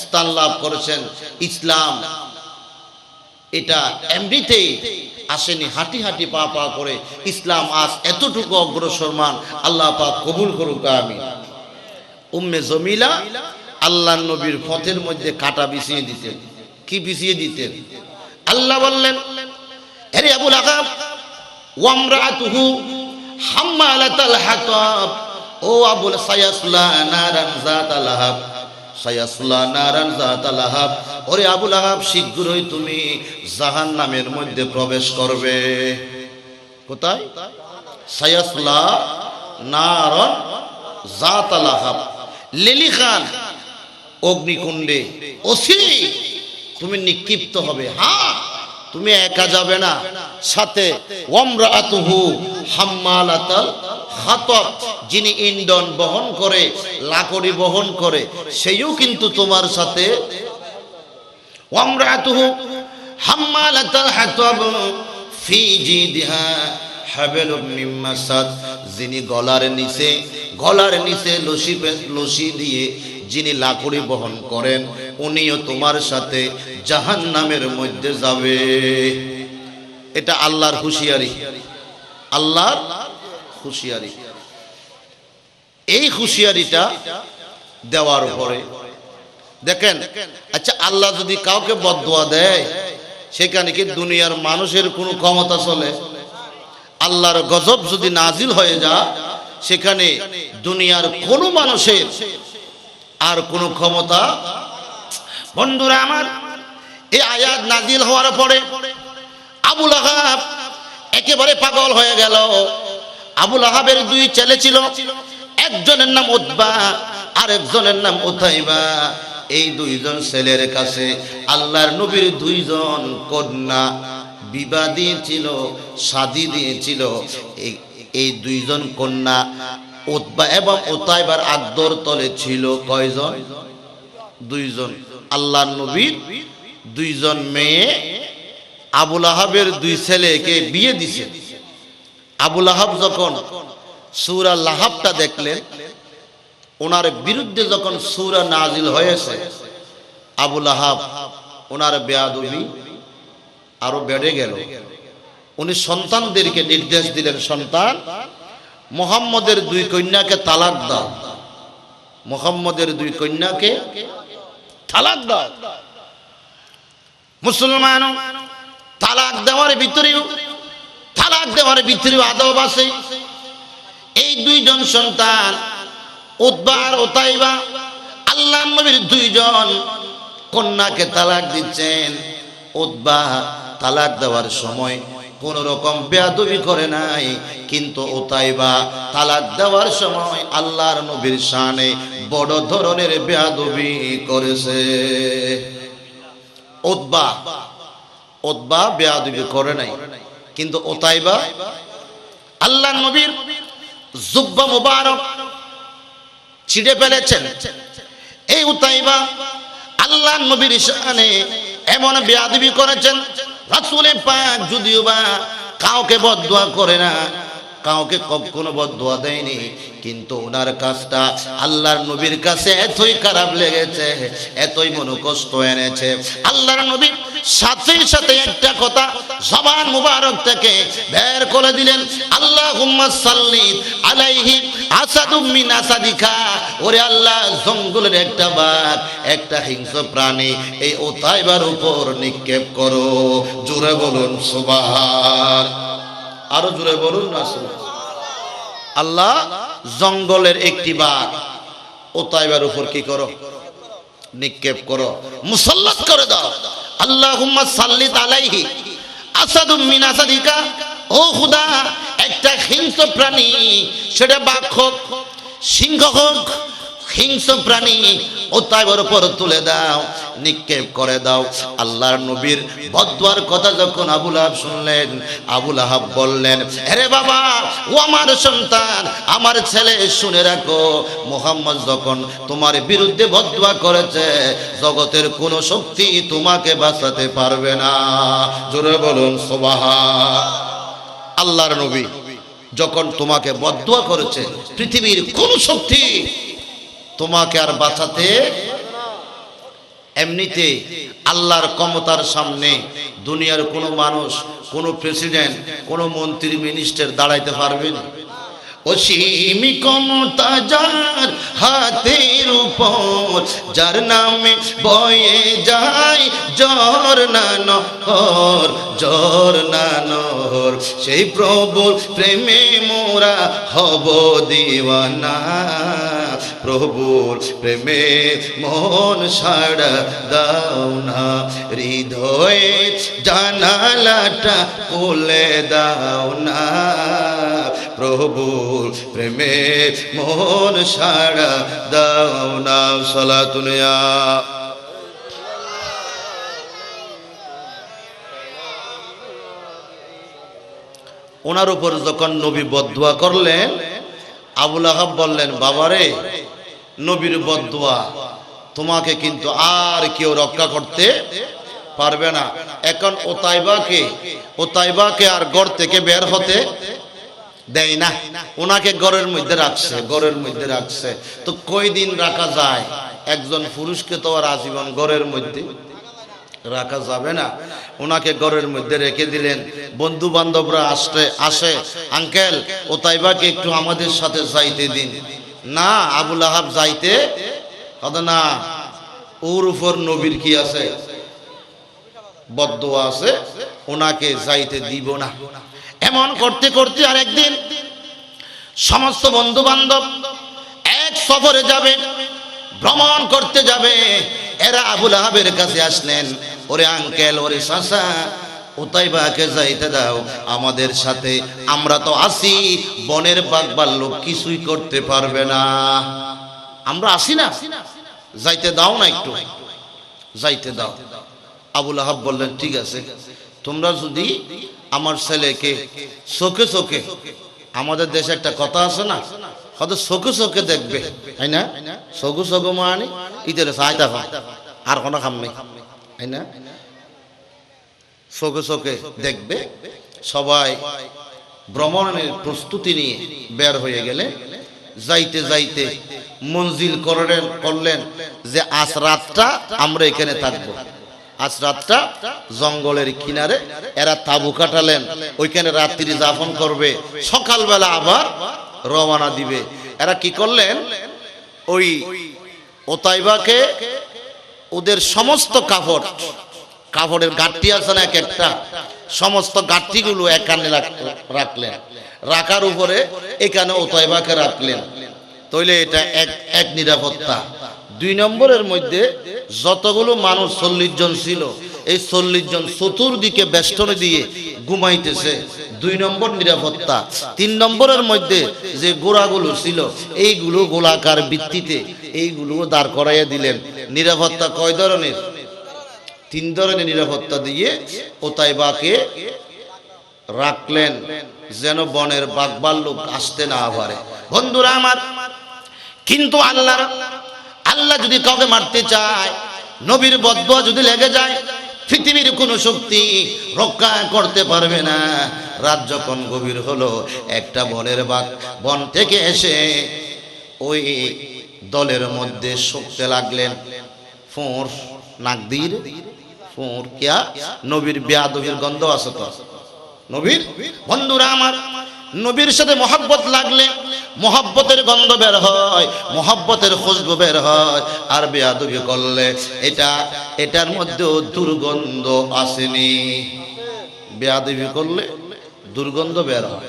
স্থান লাভ করেছেন। ইসলাম এটা এমনিতেই আসেনি, হাঁটি হাঁটি পা পা করে ইসলাম আজ এতটুকু অগ্রসরমান। আল্লাহ পাক কবুল করুক, আমিন। উম্মে জমিলা আল্লাহর নবীর পথের মধ্যে কাঁটা বিছিয়ে দিতেন। কি বিছিয়ে দিতেন? আল্লাহ বললেন, আরে আবুল আহাব ওয়ামরাতুহু হাম্মালাতাল হাতাব, ও আবুল সায়াসলা নারান যাতাল লাহাব, সায়াসলা নারান যাতাল লাহাব, ওরে আবুল আহাব শীঘ্রই তুমি জাহান্নামের মধ্যে প্রবেশ করবে। কোথায়? সায়াসলা নারান যাতাল লাহাব, লিলি খান অগ্নিকুণ্ডে অসি তুমি নিক্ষিপ্ত হবে। হ্যাঁ, তুমি একা যাবে না, সাথে ওয়ামরাতুহু হাম্মালাতাল হাতাব, যিনি ইন্ধন বহন করে, লাকড়ি বহন করে, সেও কিন্তু তোমার সাথে। ওয়ামরাতুহু হাম্মালাতাল হাতাব ফি জিদিহা হাবলুম মিন মাসাদ, যিনি গলার নিচে লসি দিয়ে যিনি লাকড়ি বহন করেন, উনিও তোমার সাথে জাহান্নামের মধ্যে যাবে। এটা আল্লাহর হুঁশিয়ারি, আল্লাহর হুঁশিয়ারি। এই হুঁশিয়ারিটা দেওয়ার পরে দেখেন, আচ্ছা আল্লাহ যদি কাউকে বদদুয়া দেয়, সেখানে কি দুনিয়ার মানুষের কোনো ক্ষমতা চলে? আল্লাহর গজব যদি নাজিল হয়ে যায়, সেখানে দুনিয়ার কোনো মানুষের আর কোনো ক্ষমতা। বন্ধুরা আমার, এই আয়াত নাজিল হওয়ার পরে আবুল আহাব একেবারে পাগল হয়ে গেল। আবুল আহাবের দুই ছেলে ছিল, একজনের নাম উতবা আর একজনের নাম উতাইবা। এই দুইজন ছেলের কাছে আল্লাহর নবীর দুইজন কন্যা বিবাহ দিয়েছিল, শাদী দিয়েছিল। এই দুইজন কন্যা উতবা এবং উতাইবার আদর তলে ছিল কয়জন? দুইজন। আল্লাহর নবীর দুইজন মেয়ে আবুল আহাবের দুই ছেলেকে বিয়ে দিছে। আবুল আহাব যখন সূরা লাহাবটা দেখলেন, ওনার বিরুদ্ধে যখন সূরা নাজিল হয়েছে, আবুল আহাব ওনার বেয়াদবি আরো বেড়ে গেল। উনি সন্তানদেরকে নির্দেশ দিলেন, সন্তান মুহাম্মদের দুই কন্যাকে তালাক দাও, মুহাম্মদের দুই কন্যাকে তালাক দাও। মুসলমান তালাক দেওয়ার ভিতরেও আদব আছে। এই দুইজন সন্তান উতবা আর উতাইবা আল্লাহর নবীর দুইজন কন্যাকে তালাক দিচ্ছেন। উতবা তালাক দেওয়ার সময় কোন রকম বেয়াদবি করে নাই, কিন্তু উতাইবা তালাক দেওয়ার সময় আল্লাহর নবীর শানে বড় ধরনের বেয়াদবি করেছে। উতবা বেয়াদবি করে নাই, কিন্তু উতাইবা আল্লাহর নবীর জুব্বা মুবারক ছিঁড়ে ফেলেছেন। এই উতাইবা আল্লাহর নবীর শানে এমন বেয়াদবি করেছেন। রাসূল পাক যদিও বা কাউকে বদদুয়া করে না, কাউকে কখনো বদদুয়া দেয়নি, কিন্তু ওনার কাজটা আল্লাহর নবীর কাছে এতই খারাপ লেগেছে, এতই মনোকষ্ট এনেছে। আল্লাহর নবীর সাথে সাথে একটা কথা জবান মুবারক থেকে বের করে দিলেন, আল্লাহুম্মা সাল্লি আলাইহি আসাদুম মিন আসাদিকা। ওরে আল্লাহ, জঙ্গলের একটা বাঘ, একটা হিংস্র প্রাণী এই উতাইবার উপর নিক্ষেপ করো। জোরে বলুন সুবহান, আরো জোরে বলুন না সুবহান। আল্লাহ জঙ্গলের একটি বাঘ উতাইবার উপর কি করো? নিক্ষেপ করো, মুসাল্লাত করে দাও। আল্লাহুম্মা সাল্লিত আলাইহি আসাদুম মিন আসাদিকা। ও খোদা, একটা হিংস্র প্রাণী, সেটা বাঘ হোক, সিংহ হোক, হিংস্র প্রাণী উতাইবার উপর তুলে দাও, নিক্ষেপ করে দাও। আল্লাহর নবীর বদদুয়ার কথা যখন আবুল আহাব শুনলেন, আবুল আহাব বললেন, আরে বাবা, ও আমার সন্তান, আমার ছেলে, শুনে রাখো, মুহাম্মদ যখন তোমার বিরুদ্ধে বদদুয়া করেছে, জগতের কোন শক্তি তোমাকে বাঁচাতে পারবে না। জোরে বলুন সুবহান। আল্লাহর নবী যখন তোমাকে বদদুয়া করেছে, পৃথিবীর কোন শক্তি তোমাকে আর বাঁচাতে। এমনিতে আল্লাহর ক্ষমতার সামনে দুনিয়ার কোনো মানুষ, কোনো প্রেসিডেন্ট, কোনো মন্ত্রী, মিনিস্টার দাঁড়াইতে পারবে না। অসীম ক্ষমতা যার হাতের উপর, যার নামে বয়ে যায় ঝরনা নহর, ঝরনা নহর, সেই প্রভুর প্রেমে মোরা হব দিওয়ানা। প্রভুর প্রেমে মন সাড়া দাও না, হৃদয়ে জানালাটা খুলে দাও না। প্রভুর প্রেমে মন সাড়া দাও না। সালাতুন ইয়া ওনার উপর যখন নবী বদদুয়া করলেন, আবু লাহাব বললেন, বাবারে, নবীর বদদুয়া তোমাকে কিন্তু আর কেউ রক্ষা করতে পারবে না। এখন ওতাইবাকে আর ঘর থেকে বের হতে দেয় না, ওনাকে ঘরের মধ্যে রাখছে। তো কয়দিন রাখা যায়? একজন পুরুষকে তো আর আজীবন ঘরের মধ্যে রাখা যাবে না। ওনাকে ঘরের মধ্যে রেখে দিলেন। বন্ধু বান্ধবরা আসে, আঙ্কেল ওতাইবাকে একটু আমাদের সাথে যাইতে দিন। না, আবু লাহাব যাইতে কথা না, ওর উপর নবীর কি আছে? বদদুয়া আছে, ওনাকে যাইতে দিব না। এমন করতে করতে আরেকদিন সমস্ত বন্ধু বান্ধব এক সফরে যাবে, ভ্রমণ করতে যাবে। এরা আবু লাহাবের কাছে আসলেন, ওরে আঙ্কেল, ওরে চাচা, ওতাইবাকে যাইতে দাও আমাদের সাথে, আমরা তো আসি, বনের বাঘ ভাল্লুক কিছুই করতে পারবে না, আমরা আসি না, যাইতে দাও না, একটু যাইতে দাও। আবু লাহাব বললেন, ঠিক আছে, তোমরা যদি আমার ছেলেকে চোখে চোখে, আমাদের দেশে একটা কথা আছে না, হয়তো চোখে চোখে দেখবে, তাই না? চোখে চোখে মানে ইতের চাইতা আর কোনো খাম নেই, তাই না? চোখে চোখে দেখবে। সবাই ভ্রমণের প্রস্তুতি নিয়ে বের হয়ে গেলে, যাইতে যাইতে মঞ্জিল করলেন যে আজ রাতটা আমরা এখানে থাকবো, আজ রাতটা জঙ্গলের কিনারে এরা তাবু কাটালেন, ওইখানে রাত্রি যাপন করবে, সকালবেলা আবার রওনা দিবে। এরা কি করলেন, ওই ওতাইবাকে ওদের সমস্ত কাপড়ের গাঁটটি আছে না, এক একটা, সমস্ত গাঁটটিগুলো এখানে রাখলেন, রাখার উপরে এখানে ওতাইবাকে রাখলেন। তাইলে এটা এক নিরাপত্তা। 2 নম্বরের মধ্যে যতগুলো মানুষ 40 জন ছিল, এই 40 জন চতুর্দিকে বেষ্টনে দিয়ে ঘুমাইতেছে, 2 নম্বর নিরাপত্তা। 3 নম্বরের মধ্যে যে গোড়াগুলো ছিল, এইগুলো গোলাকার ভিত্তিতে এইগুলো দাঁড় করাইয়া দিলেন। নিরাপত্তা কয় ধরনের? 3 ধরনের নিরাপত্তা দিয়ে ওতাইবাকে রাখলেন, যেন বনের বাঘ ভাল্লুক আসতে না পারে। বন্ধুরা আমার, কিন্তু আল্লাহ যদি কাউকে মারতে চায়, নবীর বদদুয়া যদি লেগে যায়, পৃথিবীর কোনো শক্তি রক্ষা করতে পারবে না। রাত যখন গভীর হলো, একটা বনের বাঘ বন থেকে এসে ওই দলের মধ্যে শুকতে লাগলেন। ফোঁর নাক দিয়ে ফোঁর কিয়া, নবীর বেয়াদবির গন্ধ আছে তো, নবীর। বন্ধুরা আমার, নবীর সাথে মহব্বত লাগলে মহব্বতের গন্ধ বের হয়, মহব্বতের খুশবু বের হয়। আর বেয়াদবি করলে এটার মধ্যেও দুর্গন্ধ আসেনি। বেয়াদবি করলে দুর্গন্ধ বের হয়।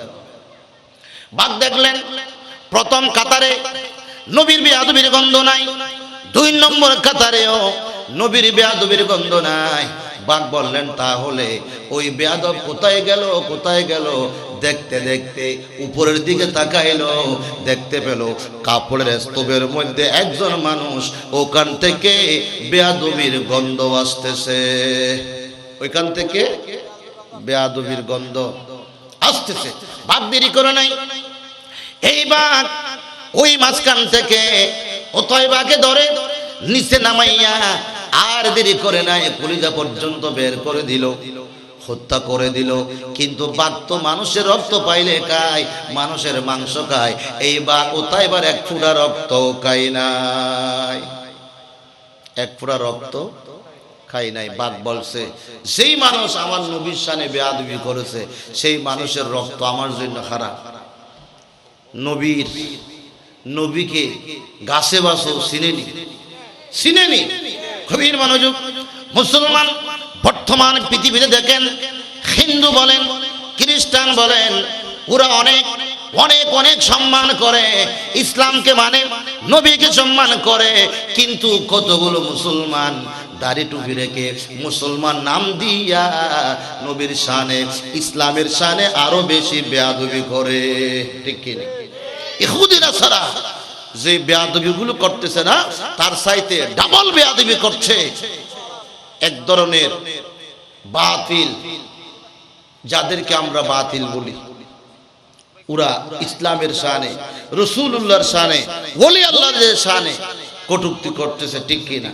বাঘ দেখলেন প্রথম কাতারে নবীর বেয়াদবির গন্ধ নাই, 2 নম্বর কাতারেও নবীর বেয়াদবির গন্ধ নাই। বাঘ বললেন, তাহলে ওই বেয়াদব কোথায় গেল? দেখতে দেখতে উপরের দিকে তাকাইলো, দেখতে পেল কাপড়ের স্তূপের মধ্যে একজন মানুষ, ওখান থেকে বেয়াদবির গন্ধ আসতেছে, ওইখান থেকে বেয়াদবির গন্ধ আসতেছে। বাঘ দেরি করে নাই, এই বাঘ ওই মাঝখান থেকে ওতাইবাকে ধরে নিচে নামাইয়া আর দেরি করে নাই, কলিজা পর্যন্ত বের করে দিল, হত্যা করে দিল। কিন্তু বাঘ তো মানুষের রক্ত পাইলে খায়, মানুষের মাংস খায়, এই বাঘ ওতাইবার 1 ফোঁটা রক্ত খায় নাই। এক ফোঁটা রক্ত খাই নাই। বাঘ বলছে যেই মানুষ আমার নবীর শানে বেয়াদবি করেছে সেই মানুষের রক্ত আমার জন্য হারাম। নবীকে গাছে বাসো চিনেনি। গভীর মনোযোগ। মুসলমান বর্তমান পৃথিবীতে দেখেন, হিন্দু বলেন, খ্রিস্টান বলেন, ওরা অনেক অনেক অনেক সম্মান করে, ইসলামকে মানে, নবীকে সম্মান করে, কিন্তু কতগুলো মুসলমান দাড়ি টুপি রেখে মুসলমান নাম দিয়া নবীর শানে, ইসলামের শানে আরো বেশি বেয়াদবি করে। ঠিক কি না? ইহুদিরা ছাড়া যে বেয়াদবি গুলো করতেছে না, তার চাইতে ডাবল বেয়াদবি করছে এক ধরনের বাতিল, যাদেরকে আমরা বাতিল বলি। ওরা ইসলামের শানে, রাসূলুল্লাহর শানে, ওলি আল্লাহর শানে কটূক্তি করতেছে। ঠিক কি না?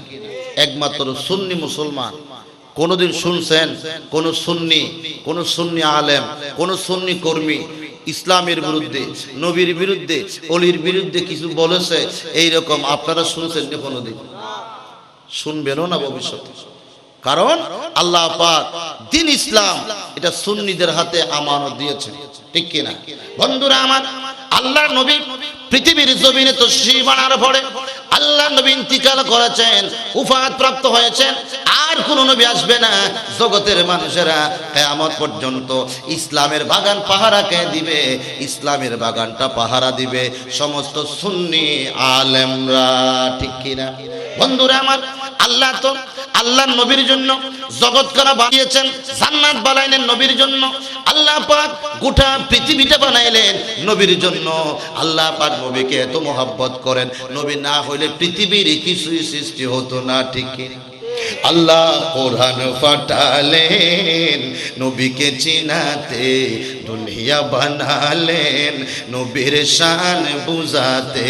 একমাত্র সুন্নি মুসলমান। কোনদিন শুনছেন কোন সুন্নি আলেম, কোন সুন্নি কর্মী ইসলামের বিরুদ্ধে, নবীর বিরুদ্ধে, অলির বিরুদ্ধে কিছু বলেছে এইরকম আপনারা শুনছেন না? কোনদিন শুনবেনও না ভবিষ্যতে। কারণ আল্লাহ পাক দ্বীন ইসলাম এটা সুন্নিদের হাতে আমানত দিয়েছে। ঠিক কি না? বন্ধুরা আমার, আল্লাহর নবী পৃথিবীর জমিনে তাশরীফ আনার পরে আল্লাহর নবী ইন্তিকাল করেছেন, উফাত প্রাপ্ত হয়েছেন। আর কোন নবী আসবে না। জগতের মানুষেরা কিয়ামত পর্যন্ত ইসলামের বাগান পাহারা কে দিবে? ইসলামের বাগানটা পাহারা দিবে সমস্ত সুন্নি আলেমরা। ঠিক কি না? বন্ধুরা আমার, আল্লাহ তো আল্লাহর নবীর জন্য জগৎ করা বানিয়েছেন, জান্নাত বানাইলেন নবীর জন্য। আল্লাহ পাক গোটা পৃথিবীটা বানাইলেন নবীর জন্য। আল্লাহ পাক নবীকে এত মহব্বত করেন, নবী না হইলে পৃথিবীর কিছুই সৃষ্টি হতো না। ঠিক কি? আল্লাহ কোরআন ফাটালেন নবীকে চিনাতে, দুনিয়া বানালেন নবীর শান বুঝাতে।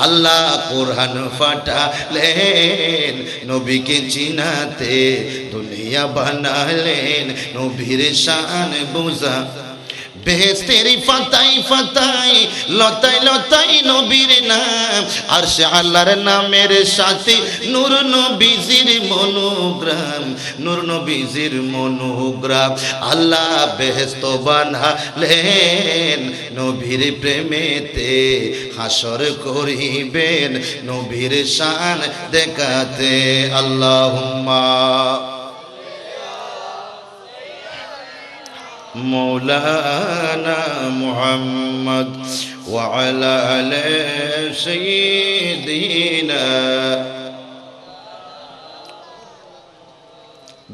আল্লাহ কোরআন ফাটালেন নবীকে চিনাতে, দুনিয়া বানালেন নবীর শান বুঝা। বেহেশতেরি ফাতাই ফাতাই, লতাই লতাই নবীর নাম, আরশে আল্লাহর নামের সাথে নূর নবীজির মনোগ্রাম, নূর নবীজির মনোগ্রাম। আল্লাহ বেহেশত বানালেন নবীর প্রেমেতে, হাসর করিবেন নবীর শান দেখাতে। আল্লাহুম্মা মৌলানা মুহাম্মদ ওয়া আলা আলি সাইয়্যিদিনা।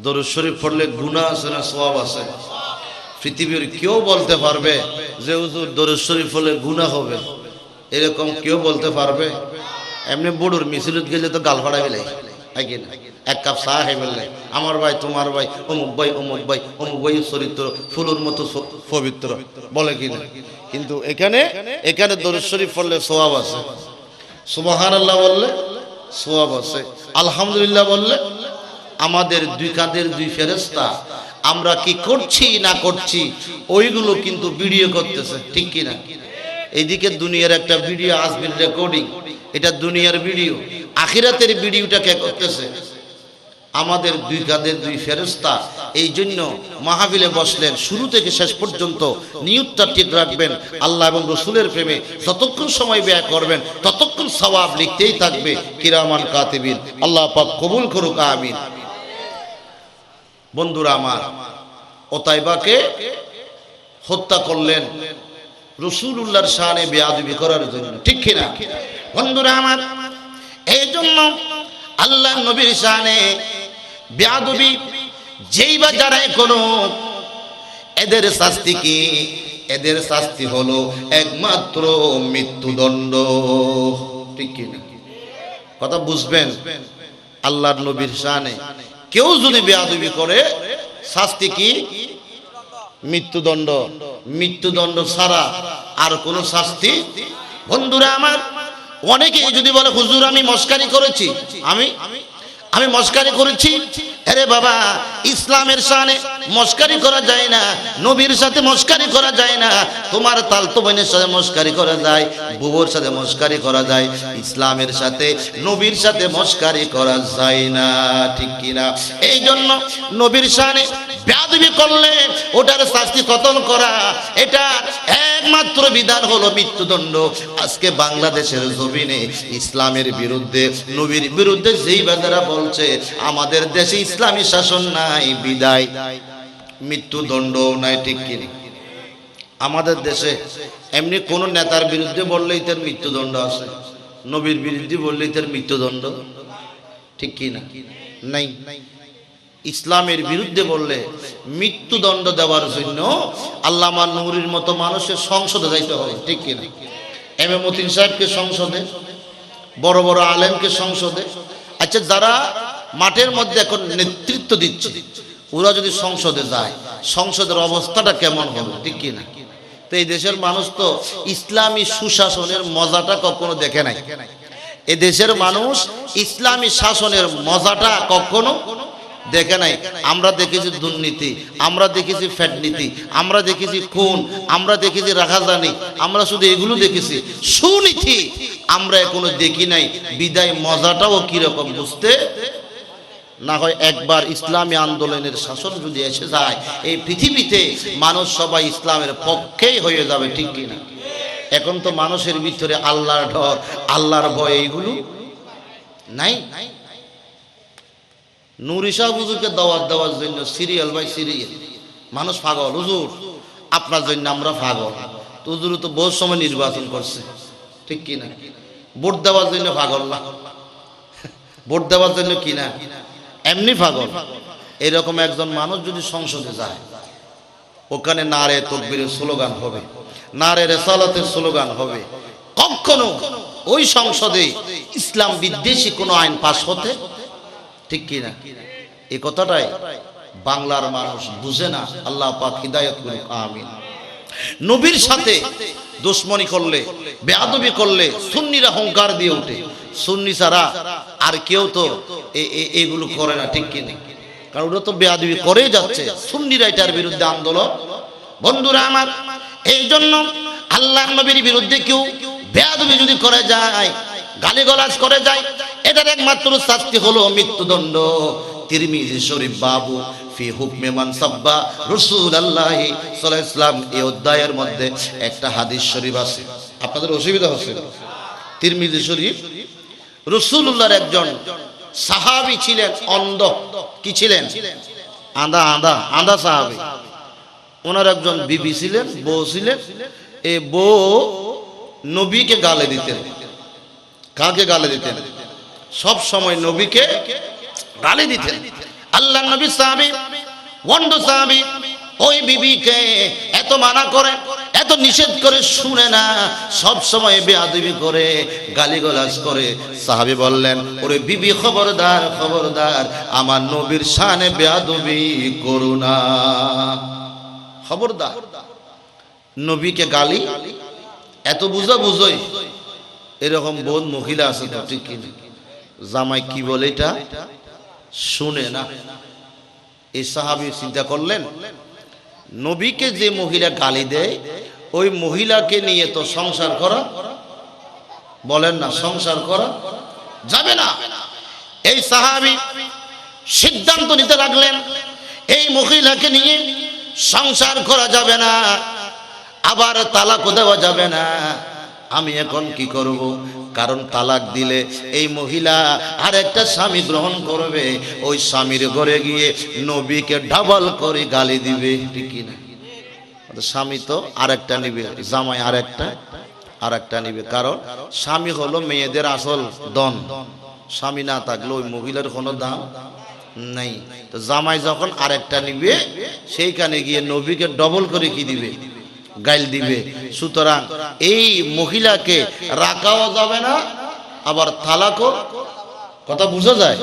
দরুদ শরীফ পড়লে গুনাহ আছে না সওয়াব আছে? পৃথিবীর কেউ বলতে পারবে যে হুজুর দরুদ শরীফ পড়লে গুনাহ হবে? এরকম কেউ বলতে পারবে? এমনি বড়ুর মিছিলত গেলে তো গাল ফাড়া গেলে আগে না, এক কাপ চা খাই বললে আমার ভাই তোমার ভাই অমুক ভাই অমুক ভাই অমুক ভাই চরিত্র ফুলুর মতো পবিত্র বলে কিনা? কিন্তু এখানে দরুদ শরীফ পড়লে সওয়াব আছে, সুবহানাল্লাহ বললে সওয়াব আছে, আলহামদুলিল্লাহ বললে। আমাদের দুই কাঁধের দুই ফেরেশতা আমরা কি করছি না করছি ওইগুলো কিন্তু ভিডিও করতেছে। ঠিক কিনা? এইদিকে দুনিয়ার একটা ভিডিও আসবে, রেকর্ডিং, এটা দুনিয়ার ভিডিও, আখিরাতের ভিডিওটা কে করতেছে? আমাদের দুই কাঁধের দুই ফেরেশতা। এই জন্য মাহফিলে বসলেন, শুরু থেকে শেষ পর্যন্ত নিয়তটা ঠিক রাখবেন, আল্লাহ এবং রসুলের প্রেমে যতক্ষণ সময় ব্যয় করবেন ততক্ষণ সওয়াব লিখতেই থাকবে কিরামান কাতিবিন। আল্লাহ পাক কবুল করুক, আমিন। বন্ধুরা আমার, ওতাইবাকে হত্যা করলেন রাসূলুল্লাহর শানে বেয়াদবি করার জন্য। ঠিক কিনা? বন্ধুরা আমার, এই জন্য আল্লাহ নবীর শানে বেয়াদবি যেই বা যারাই কোনো, এদের শাস্তি কি? এদের শাস্তি হলো একমাত্র মৃত্যুদণ্ড। ঠিক কিনা? কথা বুঝবেন? আল্লাহর নবীর শানে কেউ যদি বেয়াদবি করে শাস্তি কি? মৃত্যুদণ্ড। মৃত্যুদণ্ড ছাড়া আর কোনো শাস্তি। বন্ধুরা আমার, অনেকেই যদি বলে হুজুর আমি মস্কারি করেছি, আমি মস্কারি করেছি। আরে বাবা, ইসলামের শানে মস্কারি করা যায় না, নবীর সাথে মস্কারি করা যায় না। তোমার তালতো বোনের সাথে মস্কারি করা যায়, বুবুর সাথে মস্কারি করা যায়, ইসলামের সাথে নবীর সাথে মস্কারি করা যায় না, ঠিক কিনা? এই জন্য নবীর শানে বেয়াদবি করলে ওটার শাস্তি কতল করা, এটা একমাত্র বিধান হলো মৃত্যুদণ্ড। আজকে বাংলাদেশের জমিনে ইসলামের বিরুদ্ধে, নবীর বিরুদ্ধে যেই বাজারা বলছে আমাদের দেশে ইসলামী শাসন নাই, বিদায় মৃত্যুদণ্ড নাই, ঠিক কিনা? আমাদের দেশে এমনি কোন নেতার বিরুদ্ধে বললেই তার মৃত্যুদণ্ড আছে, নবীর বিরুদ্ধে বললেই তার মৃত্যুদণ্ড, ঠিক কিনা? নাই। ইসলামের বিরুদ্ধে বললে মৃত্যুদণ্ড দেওয়ার জন্য আল্লামা নূরীর মতো মানুষের সংসদে যাইতে হবে, ঠিক কিনা? এম এ মতিন সাহেবকে সংসদে, বড় বড় আলেমকে সংসদে। আচ্ছা, যারা মাঠের মধ্যে এখন নেতৃত্ব দিচ্ছে ওরা যদি সংসদে যায়, সংসদের অবস্থাটা কেমন হবে, ঠিক কিনা? তো এই দেশের মানুষ তো ইসলামী সুশাসনের মজাটা কখনো দেখে নাই। এ দেশের মানুষ ইসলামী শাসনের মজাটা কখনো দেখে নাই। আমরা দেখেছি দুর্নীতি, আমরা দেখেছি ফ্যাটনীতি, আমরা দেখেছি খুন, আমরা দেখেছি রাখাজানি, আমরা শুধু এগুলো দেখেছি। সুনীতি আমরা এখনো দেখি নাই, বিদায় মজাটাও কিরকম বুঝতে না হয়। একবার ইসলামী আন্দোলনের শাসন যদি এসে যায়, এই পৃথিবীতে মানুষ সবাই ইসলামের পক্ষেই হয়ে যাবে, ঠিক কিনা? এখন তো মানুষের ভিতরে আল্লাহর ডর, আল্লাহর ভয় এইগুলো নাই। নূর শাহ হুজুরকে দাওয়াত দেওয়ার জন্য সিরিয়াল বাই সিরিয়াল মানুষ পাগল, হুজুর আপনার জন্য আমরা পাগল। তো হুজুর তো বহু সময় নির্বাচন করছে, ঠিক কিনা? ভোট দেওয়ার জন্য পাগল না, ভোট দেওয়ার জন্য কিনা এমনি পাগল। এরকম একজন মানুষ যদি সংসদে যায়, ওখানে নারে তাকবীরের স্লোগান হবে, নারে রিসালাতের স্লোগান হবে, কখনো ওই সংসদে ইসলাম বিদ্বেষী কোনো আইন পাস হতে, ঠিক কিনা? এই কথাটাই বাংলার মানুষ বুঝে না। আল্লাহ পাক হিদায়াত করুক, আমিন। নবীর সাথে দুশমনি করলে, বেয়াদবি করলে সুন্নিরা হুঙ্কার দিয়ে ওঠে। সুন্নি ছাড়া আর কেউ তো এগুলো করে না, ঠিক কিনা? কারণ ওরা তো বেয়াদবি করেই যাচ্ছে, সুন্নিরা এটার বিরুদ্ধে আন্দোলন। বন্ধুরা আমার, এই জন্য আল্লাহর নবীর বিরুদ্ধে কেউ বেয়াদবি যদি করে যায়, গালিগালাজ করে যায়, এটার একমাত্র শাস্তি হলো মৃত্যুদণ্ড। তিরমিজি শরীফ বাবু ফি হুকমে মান সাব্বা রাসূলুল্লাহি সাল্লাল্লাহু আলাইহি ওয়াসাল্লাম, এই অধ্যায়ের মধ্যে একটা হাদিস শরীফ আছে। আপনাদের অসুবিধা হচ্ছে? তিরমিজি শরীফ, রাসূলুল্লাহর একজন সাহাবী ছিলেন অন্ধ। কি ছিলেন? আঁধা সাহাবী। ওনার একজন বিবি ছিলেন, বউ ছিলেন। এই বউ নবীকে গালি দিতেন। কাকে গালি দিতেন? সব সময় নবীকে গালি দিতেন। আল্লাহর নবী সাহাবী, অন্ধ সাহাবী, ওই বিবিকে এত মানা করে, এত নিষেধ করে শুনে না, সব সময় বেয়াদবি করে, গালিগালাজ করে। সাহাবী বললেন, ওরে বিবি খবরদার, খবরদার, আমার নবীর শানে বেয়াদবি করো না, খবরদার। নবীকে গালি এত বুঝোই। এরকম বোধ মহিলা আছে তো, ঠিক কিনা? জামাই কি বলে এটা শুনে না। এই সাহাবী চিন্তা করলেন, নবীকে যে মহিলা গালি দেয়, ওই মহিলাকে নিয়ে তো সংসার করা, বলেন না, সংসার করা যাবে না। এই সাহাবী সিদ্ধান্ত নিতে লাগলেন, এই মহিলাকে নিয়ে সংসার করা যাবে না, আবার তালাক দেওয়া যাবে না। আমি এখন কি করব? কারণ তালাক দিলে এই মহিলা আর একটা স্বামী গ্রহণ করবে, ওই স্বামীর ঘরে গিয়ে নবীকে ডাবল করে গালি দিবে, ঠিক না? স্বামী তো আরেকটা নিবে, জামাই আরেকটা নিবে। কারণ স্বামী হলো মেয়েদের আসল ধন, স্বামী না থাকলে ওই মহিলার কোনো দাম নাই। তো জামাই যখন আরেকটা নিবে, সেইখানে গিয়ে নবীকে ডবল করে কি দিবে? গাইল দিবে। সুতরাং এই মহিলাকে রাখাও যাবে না, আবার তালাকও, কথা বোঝা যায়?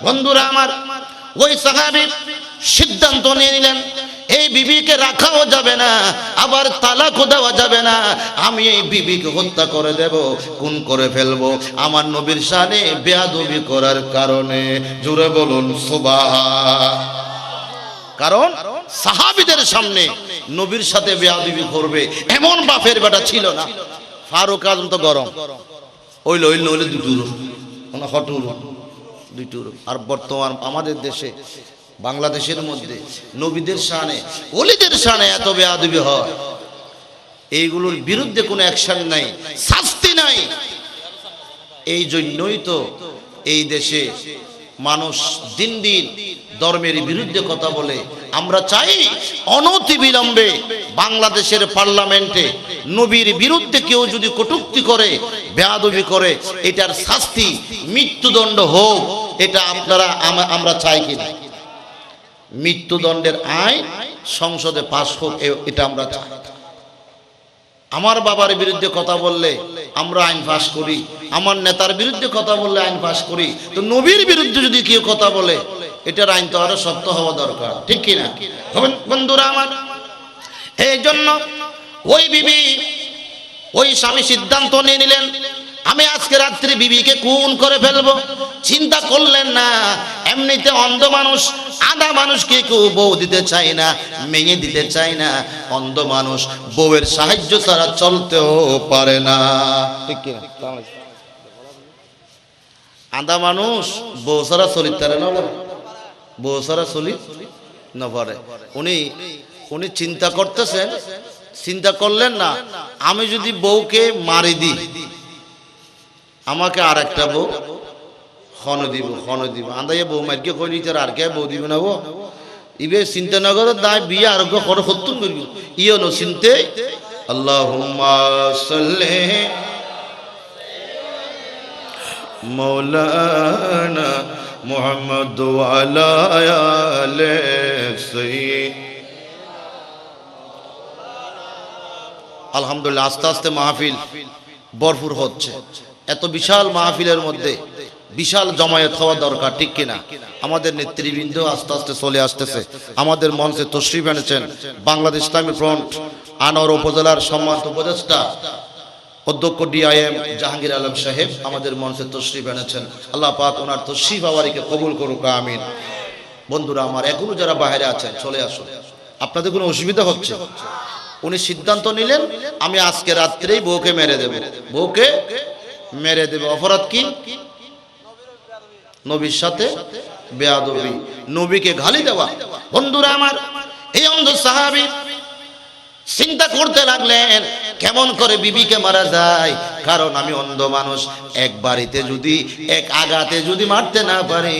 বন্ধুরা আমার, ওই সাহাবী সিদ্ধান্ত নিয়ে নিলেন, এই বিবিকে রাখাও যাবে না, আবার তালাকও দেওয়া যাবে না। আমি এই বিবিকে হত্যা করে দেব, খুন করে ফেলবো আমার নবীর শানে বেয়াদবি করার কারণে। জোরে বলুন সুবহান। কারণ সাহাবীদের সামনে নবীর সাথে বেয়াদবি করবে এমন বাপের বেটা ছিল না। ফারুক আজম তো গরম ওইল দুটুর মানে হটুর দুইটুর। আর বর্তমান আমাদের দেশে বাংলাদেশের মধ্যে নবীদের শানে ওলিদের শানে এত বেয়াদবি হয়, এইগুলোর বিরুদ্ধে কোনো অ্যাকশন নাই, শাস্তি নাই। এই জন্যই তো এই দেশে মানুষ দিন দিন ধর্মের বিরুদ্ধে কথা বলে। আমরা চাই অনতি বিলম্বে বাংলাদেশের পার্লামেন্টে নবীর বিরুদ্ধে কেউ যদি কটূক্তি করে, বেয়াদবি করে, এটার শাস্তি মৃত্যুদণ্ড হোক। এটা আপনারা আমরা চাই কিনা? মৃত্যুদণ্ডের আইন সংসদে পাস হোক, এটা আমরা চাই। আমার বাবার বিরুদ্ধে কথা বললে আমরা আইন পাস করি, আমার নেতার বিরুদ্ধে কথা বললে আইন পাস করি, তো নবীর বিরুদ্ধে যদি কেউ কথা বলে এটার আইন তো আরো শক্ত হওয়া দরকার, ঠিক কিনা বন্ধুরা আমার? এই জন্য ওই বিবি ওই স্বামী সিদ্ধান্ত নিয়ে নিলেন, আমি আজকে রাত্রে বিবিকে খুন করে ফেলবো। চিন্তা করলেন না, এমনিতে অন্ধ মানুষ, আধা মানুষকে কেউ বউ দিতে চায় না, মেয়ে দিতে চায় না। অন্ধ মানুষ বউয়ের সাহায্য ছাড়া চলতেও পারে না, ঠিক কিনা? আধা মানুষ বউ ছাড়া চলিতে পারে না, বউ ছাড়া চলি না পারে। উনি চিন্তা করতেছেন, চিন্তা করলেন না, আমি যদি বউকে মারি দিই আমাকে আর একটা বউ খন দিব আন্দাইয়া বউ মারকে কই নিতে আর কে বউ দিবে না। ও ইবে চিন্তা না করে দায় বিয়ে আরোগ্য করে সত্তর করবি ই হলো চিনতে। আল্লাহুম্মা সাল্লি মাওলানা মুহাম্মদ ওয়া আলা আলি সাইয়্যিদ। আলহামদুলিল্লাহ, আস্তে আস্তে মাহফিল ভরপুর হচ্ছে। এত বিশাল মাহফিলের মধ্যে বিশাল জমায়েত হওয়া দরকার, ঠিক কিনা? আমাদের নেতৃবৃন্দ আস্তে আস্তে চলে আসতেছে। আমাদের মঞ্চে তশরিফ এনেছেন বাংলাদেশ ইসলামী ফ্রন্ট আনোয়ার উপজেলার সম্মানিত উপদেষ্টা অধ্যক্ষ ডিআইএম জাহাঙ্গীর আলম সাহেব আমাদের মঞ্চে তশরিফ এনেছেন। আল্লাহ পাক ওনার তশরিফ আওয়ারিকে কবুল করুক, আমিন। বন্ধুরা আমার, এখনো যারা বাইরে আছেন চলে আসুন, আপনাদের কোনো অসুবিধা হচ্ছে? উনি সিদ্ধান্ত নিলেন আমি আজকে রাত্রেই বউকে মেরে দেব, বউকে মেরে দেব। অপরাধ কি? নবীর সাথে বেয়াদবি, নবীকে গালি দেওয়া। বন্ধুরা আমার, এই অন্ধ সাহাবী চিন্তা করতে লাগলেন কেমন করে বিবিকে মারা যায়। কারণ আমি অন্ধ মানুষ, এক বাড়িতে যদি এক আঘাতে যদি মারতে না পারি,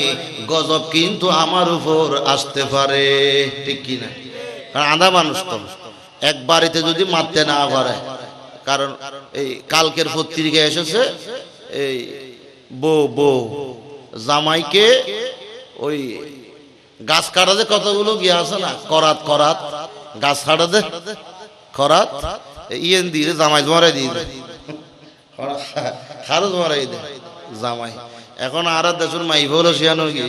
গজব কিন্তু আমার উপর আসতে পারে, ঠিক কিনা? কারণ আধা মানুষ তো এক বাড়িতে যদি মারতে না পারে। কারণ এই কালকের পত্রিকায় এসেছে, এই বউ জামাইকে ওই গাছ কাটাতে কতগুলো গিয়ে আছে না, করাত গাছ কাটাতে খরাত ইয়েন দিয়ে জামাই মারাই দিয়ে খারজ মারাই দে জামাই। এখন আর দেশের মাই হলো শিয়ানো গিয়ে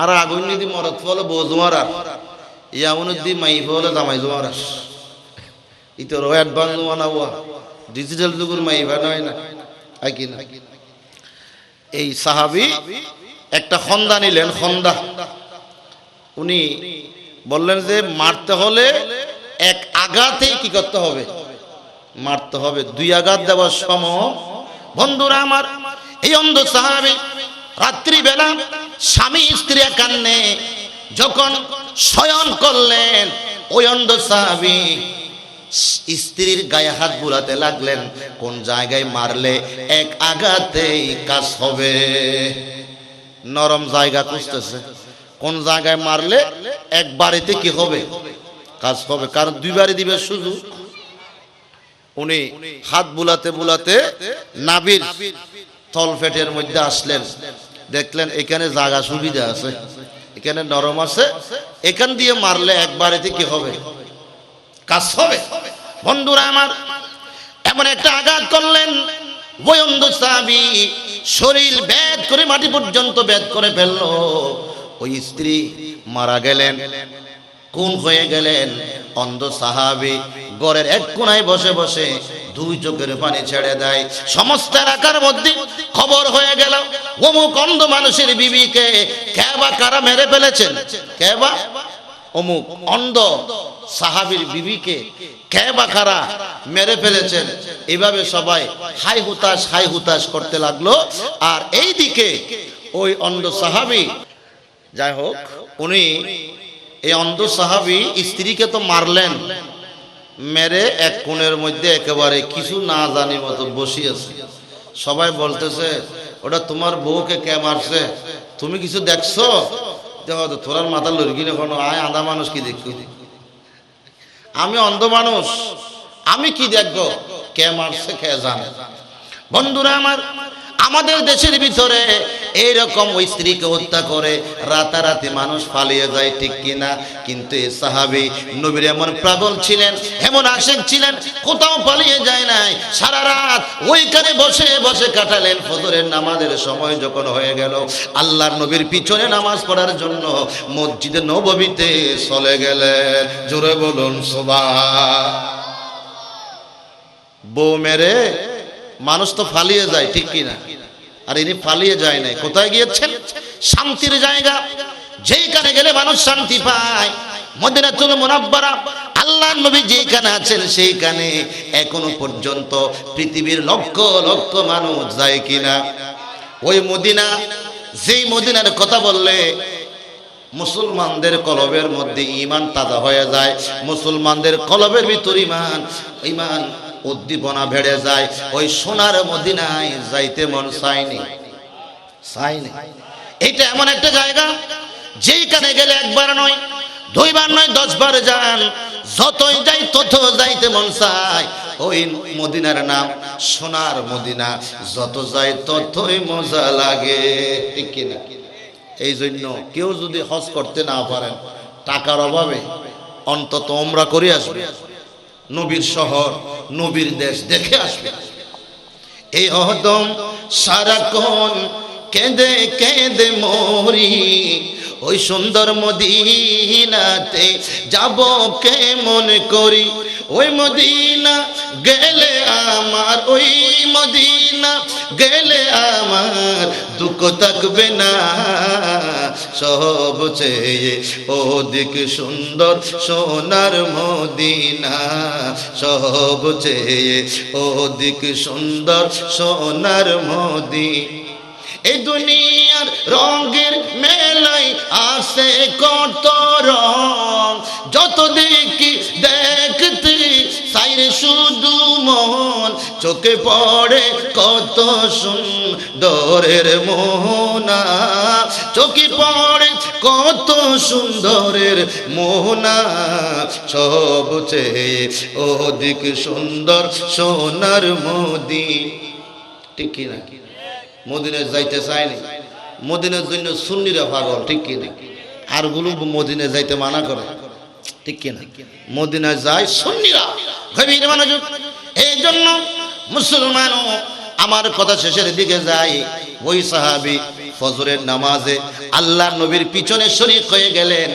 আর আগুন নিদি মরত ফলে বোঝ মারা ইয়ামন দি মাই হলে জামাই মারা ইতর অ্যাডভান্স বানাবো ডিজিটাল যুগের মাই বানায় না, কি না? এই সাহাবী একটা খন্দা নিলেন, খন্দা। উনি বললেন যে মারতে হলে এক আঘাতেই কি করতে হবে? মারতে হবে, দুই আঘাত দেওয়ার সময়। বন্ধুরা আমার, এই অন্ধ সাহাবী রাত্রিবেলা স্বামী স্ত্রী কান্নে যখন শয়ন করলেন, ওই অন্ধ সাহাবী স্ত্রীর গায়ে হাত বুলাতে লাগলেন, কোন জায়গায় মারলে এক আঘাতেই কাজ হবে। নরম জায়গা খুঁজতেছে, কোন জায়গায় মারলে এক বাড়িতে কি হবে? কাজ হবে। কারণ দুইবারই দিবে সুযোগ। উনি হাত বুলাতে বুলাতে নাভির তলপেটের মধ্যে আসলেন, দেখলেন এখানে জায়গা সুবিধা আছে, এখানে নরম আছে, এখান দিয়ে মারলে এক বাড়িতে কি হবে? কাজ হবে। বন্ধুরা আমার, এমন একটা আঘাত করলেন, ওই অন্ধ সাহাবী শরীর ভেদ করে মাটি পর্যন্ত ভেদ করে ফেললো। ওই স্ত্রী মারা গেলেন। কোন হয়ে গেলেন অন্ধ সাহাবী ঘরের এক কোণায় বসে বসে দুই চোখের পানি ছেড়ে দেয়। সমস্ত এলাকার মধ্যে খবর হয়ে গেল অমুক অন্ধ মানুষের বিবিকে কে বা কারা মেরে ফেলেছেন, কে বা অমুক অন্ধ সাহাবীর বিবিকে কে বা কারা মেরে ফেলেছেন। এইভাবে সবাই হাই হুতাশ করতে লাগলো। আর এইদিকে ওই অন্ধ সাহাবী, যাই হোক, উনি এই অন্ধ সাহাবী স্ত্রীকে তো মারলেন, মেরে এক কোণের মধ্যে একেবারে কিছু না জানি মতো বসিয়েছে। সবাই বলতেছে ওটা তোমার বউকে কে মারছে, তুমি কিছু দেখছো? দেখো তো তোরার মাথা লড়কি না কোনো, আয় আধা মানুষ কি দেখো, আমি অন্ধ মানুষ, আমি কি দেখবো? কে মারছে কে জানে। বন্ধুরা আমার, আমাদের দেশের ভিতরে এইরকম ওই স্ত্রীকে হত্যা করে রাতারাতি মানুষ পালিয়ে যায়, ঠিক কিনা? কিন্তু এই সাহাবী নবীর এমন পাগল ছিলেন, এমন আশিক ছিলেন, কোথাও পালিয়ে যায় নাই। সারা রাত ওইখানে বসে বসে কাটালেন। ফজরের নামাজের সময় যখন হয়ে গেল, আল্লাহর নবীর পিছনে নামাজ পড়ার জন্য মসজিদে নববীতে চলে গেলেন। জোরে বলুন সুবহান। বউ মেরে মানুষ তো পালিয়ে যায়, ঠিক কিনা? আর ইনি পালিয়ে যায় নাই, কোথায় গিয়েছেন? শান্তির জায়গা, যেখানে গেলে মানুষ শান্তি পায়। মদিনাতুল মুনাব্বারা, আল্লাহর নবী যেখানে আছেন সেইখানে এখনো পর্যন্ত পৃথিবীর লক্ষ লক্ষ মানুষ যায় কিনা? ওই মদিনা, যেই মদিনার কথা বললে মুসলমানদের কলবের মধ্যে ঈমান তাজা হয়ে যায়, মুসলমানদের কলবের ভিতর ঈমান উদ্দীপনা বেড়ে যায়। ওই সোনার মদিনায় যাইতে মন চায়নি। এটা এমন একটা জায়গা যেখানে গেলে একবার নয়, দুইবার নয়, 10 বার যান, যতই যাই তত যাইতে মন চায়। ওই মদিনার নাম সোনার মদিনা, যত যাই ততই মজা লাগে, ঠিক কিনা? এই জন্য কেউ যদি হজ করতে না পারেন, টাকার অভাবে অন্তত ওমরা করে আসবে, নবীর শহর নবীর দেশ দেখে আসবে। এই হদম সারাক্ষণ কেঁদে কেঁদে মরি, ওই সুন্দর মদিনাতে যাব কেমন করি। ওই মদিনা গেলে আমার, ওই মদিনা গেলে আমার দুঃখ থাকবে না। সব চেয়ে অধিক সুন্দর সোনার মদিনা, সব চেয়ে অধিক সুন্দর সোনার মদিনা। এই দুনিয়ার রঙের মেলাই আসে কত রং, যত দেখি দেখতে সাইরে শুধু মন, চোখে পড়ে কত সুন্দরের মোহনা, চোখে পড়ে কত সুন্দরের মোহনা। সব চেয়ে অধিক সুন্দর সোনার মদিনা, ঠিক কিনা? মদিনায় যাইতে চায়নি, মদিনার জন্য সুন্নিরা পাগল, ঠিক কিনা? আর গুলো মদিনায় যাইতে মানা করে, ঠিক কিনা? মদিনায় যায় সুন্নিরা, গভীর মনোযোগ। এই জন্য মুসলমানও, আমার কথা শেষের দিকে যায়, ওই সাহাবী ফজরের নামাজে আল্লাহ নবীর পিছনে শরীক হয়ে গেলেন।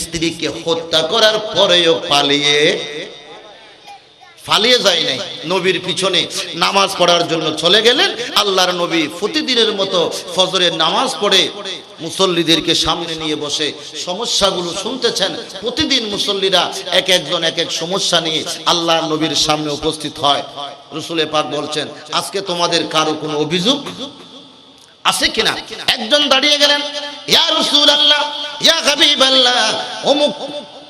স্ত্রীকে হত্যা করার পরেও পালিয়ে যায় নাই, নবীর পিছনে নামাজ পড়ার জন্য চলে গেলেন। আল্লাহর নবী প্রতিদিনের মতো ফজরের নামাজ পড়ে মুসল্লিদেরকে সামনে নিয়ে বসে সমস্যাগুলো শুনতেছেন। প্রতিদিন মুসল্লিরা এক একজন এক এক সমস্যা নিয়ে আল্লাহর নবীর সামনে উপস্থিত হয়। রাসূলে পাক বলছেন, আজকে তোমাদের কারো কোনো অভিযোগ আছে কিনা? একজন দাঁড়িয়ে গেলেন, ইয়া রাসূলুল্লাহ, ইয়া হাবিবাল্লাহ,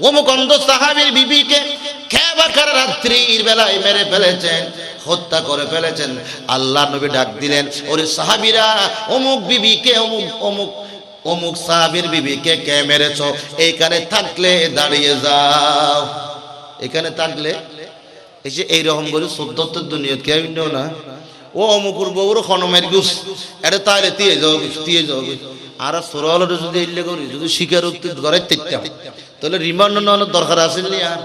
অমুক অন্ধ সাহাবীর বিবিকে কে বা কারা রাত্রির বেলায় মেরে ফেলেছেন, হত্যা করে ফেলেছেন। আল্লাহর নবী ডাক দিলেন, ওরে সাহাবীরা, অমুক বিবিকে, অমুক সাহাবীর বিবিকে কে মেরেছো? এইখানে থাকলে দাঁড়িয়ে যাও, এখানে থাকলে। এই যে এইরকম করে 14 দুনিয়া কেউ না, ও অমুকুর বউর খনমের গুস, এটা তাইলে দিয়ে যাও। আর সোরাল যদি এলে করি, যদি স্বীকারোক্তি ঘরে দেখতাম, তাহলে রিমান্ড নেওয়ার দরকার আছে নি? আর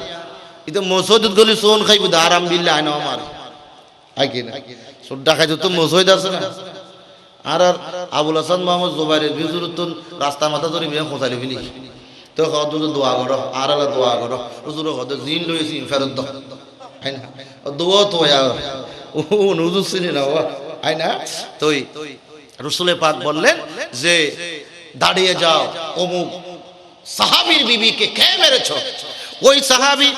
এটা মসজিদ গলি সোন খাইব আরাম বিল্লা আইন আমার আগে না, সোডা খাইতো তো মসজিদ আছে না। আর আবুল হাসান মোহাম্মদ জুবাইরের বিজুরুতুন রাস্তা মাথা ধরে বিয়ে খোঁচালি ফেলি, তো কত দোয়া করো আর আলা দোয়া করো হুজুর কত জিন লইছি ফেরত দাও তাই না দোয়া তো ও হুজুর চিনি না তাই না তো রসুলে পাক বললেন যে দাঁড়িয়ে যাও অমুক সাহাবীর বিবিকে কে মেরেছ ওই সাহাবী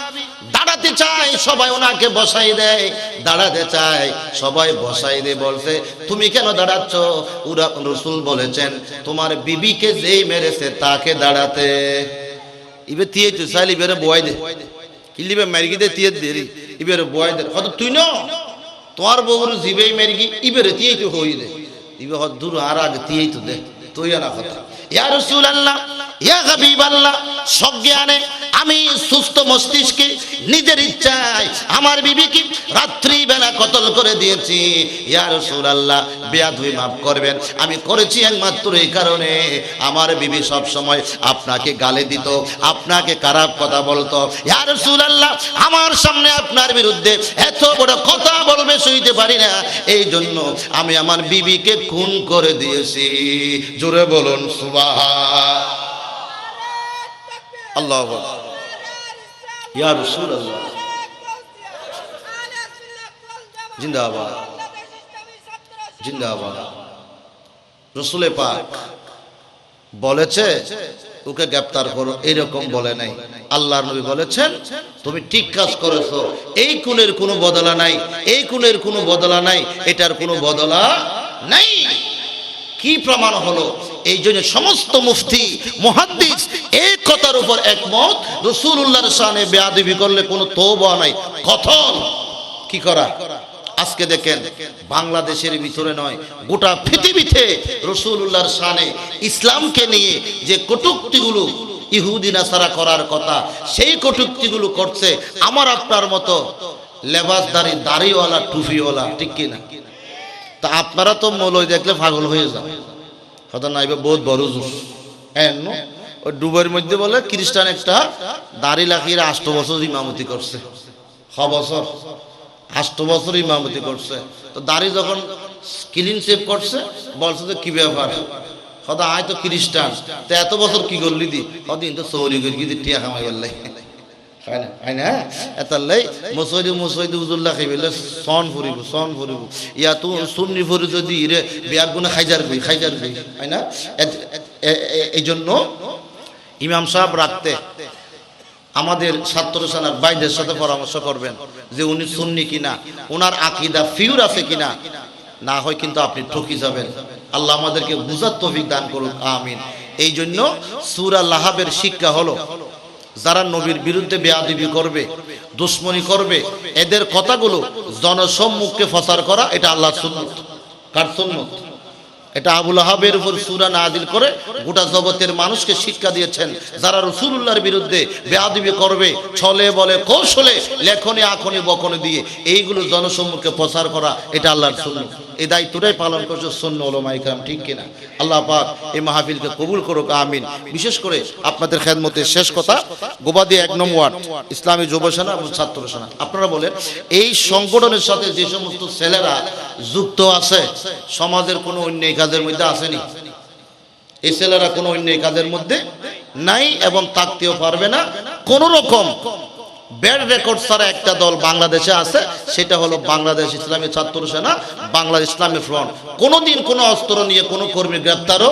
দাঁড়াতে চায় সবাই ওনাকে বসাই দেয় দাঁড়াতে চায় সবাই বসাই দেয় বলছে তুমি কেন দাঁড়াচ্ছ ওরা রসুল বলেছেন তোমার বিবিকে যেই মেরেছে তাকে দাঁড়াতে ইবে তিয়ে তো চাইলে ইবেরে বয় দে কিলিবে মেরগি দে তিয়ে দেরি ইবেরে বয় দে কত তুই ন তোমার বউর জিবেই মেরগি ইবেরে তিয়ে তো হই দে ইবে হদ দূর আর আগে তিয়ে তো দে তুই না কথা ইয়া রাসূলুল্লাহ ইয়া হাবিবাল্লাহ সজ্ঞানে আমি সুস্থ মস্তিষ্কে নিজের ইচ্ছায় আমার বিবিকে রাত্রি বেলা কতল করে দিয়েছি ইয়া রাসূলুল্লাহ বেয়াদবি মাফ করবেন আমি করেছি একমাত্র এই কারণে আমার বিবি সব সময় আপনাকে গালি দিত আপনাকে খারাপ কথা বলতো ইয়া রাসূলুল্লাহ আমার সামনে আপনার বিরুদ্ধে এত বড় কথা বলবে সইতে পারি না এই জন্য আমি আমার বিবিকে খুন করে দিয়েছি জোরে বলুন সুবহান আল্লাহু আকবার ইয়া রাসূলুল্লাহ জিন্দাবাদ জিন্দাবাদ রসুলে পাক বলেছে ওকে গ্রেফতার করো এরকম বলে নাই আল্লাহর নবী বলেছেন তুমি ঠিক কাজ করেছো এই খুনের কোনো বদলা নাই এই খুনের কোনো বদলা নাই এটার কোনো বদলা নাই কি প্রমাণ হলো এই জন্য সমস্ত মুফতি মুহাদ্দিস এই কথার উপর একমত রাসূলুল্লাহর শানে বেয়াদবি করলে কোনো তওবা নাই কঠোর কি করা আজকে দেখেন বাংলাদেশের ভিতরে নয় গোটা পৃথিবীতে রাসূলুল্লাহর শানে ইসলামকে নিয়ে যে কটূক্তিগুলো ইহুদি নাসারা করার কথা সেই কটূক্তিগুলো করছে আমার আপনার মতো লেবাসদারি দাড়িওয়ালা টুপিওয়ালা ঠিক কি না তা আপনারা তো মৌলবি দেখলে পাগল হয়ে যান কথা নাইবে বহুত বড় জুস এন ওই ডুবের মধ্যে বলে খ্রিস্টান একটা দাড়ি লাখিয়ে 8 বছর ইমামতি করছে 6 বছর 8 বছর ইমামতি করছে তো দাড়ি যখন ক্লিন শেভ করছে বলছে যে কি ব্যাপার কথা আয় তো খ্রিস্টান তো এত বছর কি করলি দি কদিন তো চৌরি করি দি টিয়া খামাই গেলাই ইয়া তো সুন্নি ফুরি যদি বিয়ার গুণে খাইজার গই তাই না এই জন্য ইমাম সাহেব রাখতে আমাদের ছাত্র সেনার ভাইদের সাথে পরামর্শ করবেন যে উনি সুন্নি কিনা ওনার আকীদা ফিউর আছে কিনা না হয় কিন্তু আপনি ঠকি যাবেন আল্লাহ আমাদেরকে বুঝার তৌফিক দান করুন আমিন এই জন্য সূরা লাহাবের শিক্ষা হলো যারা নবীর বিরুদ্ধে বেয়াদবি করবে দুশমনি করবে এদের কথাগুলো জনসম্মুখে প্রচার করা এটা আল্লাহর সুন্নাত কার সুন্নাত এটা আবু লাহাবের উপর সূরা নাযিল করে গোটা জগতের মানুষকে শিক্ষা দিয়েছেন যারা রাসূলুল্লাহর বিরুদ্ধে বেয়াদবি করবে ছলে বলে কৌশলে লেখনে আখনে বকনে দিয়ে এইগুলো জনসম্মুখে প্রচার করা এটা আল্লাহর সুন্নাত এই দায়িত্বটাই পালন করছে সুন্নাহ উলামায়ে কেরাম ঠিক কিনা আল্লাহ পাক এই মাহফিলকে কবুল করুক আমিন বিশেষ করে আপনাদের খেদমতে শেষ কথা গোবাদি 1 নম্বর ওয়ার্ড ইসলামী যুব সেনা এবং ছাত্র সেনা আপনারা বলেন এই সংগঠনের সাথে যে সমস্ত ছেলেরা যুক্ত আছে সমাজের কোনো অন্যায় কাজের মধ্যে আসেনি এই ছেলেরা কোনো অন্যায় কাজের মধ্যে নাই এবং থাকতেও পারবে না কোন রকম ব্যাড রেকর্ড ছাড়া একটা দল বাংলাদেশে আছে সেটা হলো বাংলাদেশ ইসলামী ছাত্র সেনা বাংলাদেশ ইসলামী ফ্রন্ট কোনোদিন কোনো অস্ত্র নিয়ে কোনো কর্মী গ্রেফতারও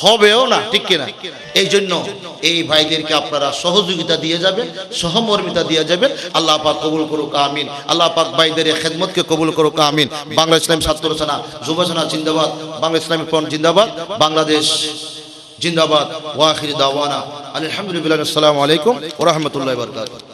হবেও না ঠিক কিনা এই জন্য এই ভাইদেরকে আপনারা সহযোগিতা দিয়ে যাবেন সহমর্মিতা দিয়ে যাবেন আল্লাহ পাক কবুল করুক আমিন আল্লাহ পাক ভাইদের খেদমতকে কবুল করুক আমিন বাংলা ইসলামী ছাত্র সেনা যুব সেনা জিন্দাবাদ বাংলা ইসলামী ফ্রন্ট জিন্দাবাদ বাংলাদেশ জিন্দাবাদ ওয়া আখির দাওয়ানা আলহামদুলিল্লাহ আসসালামু আলাইকুম ওয়া রাহমাতুল্লাহি ওয়া বারাকাতুহু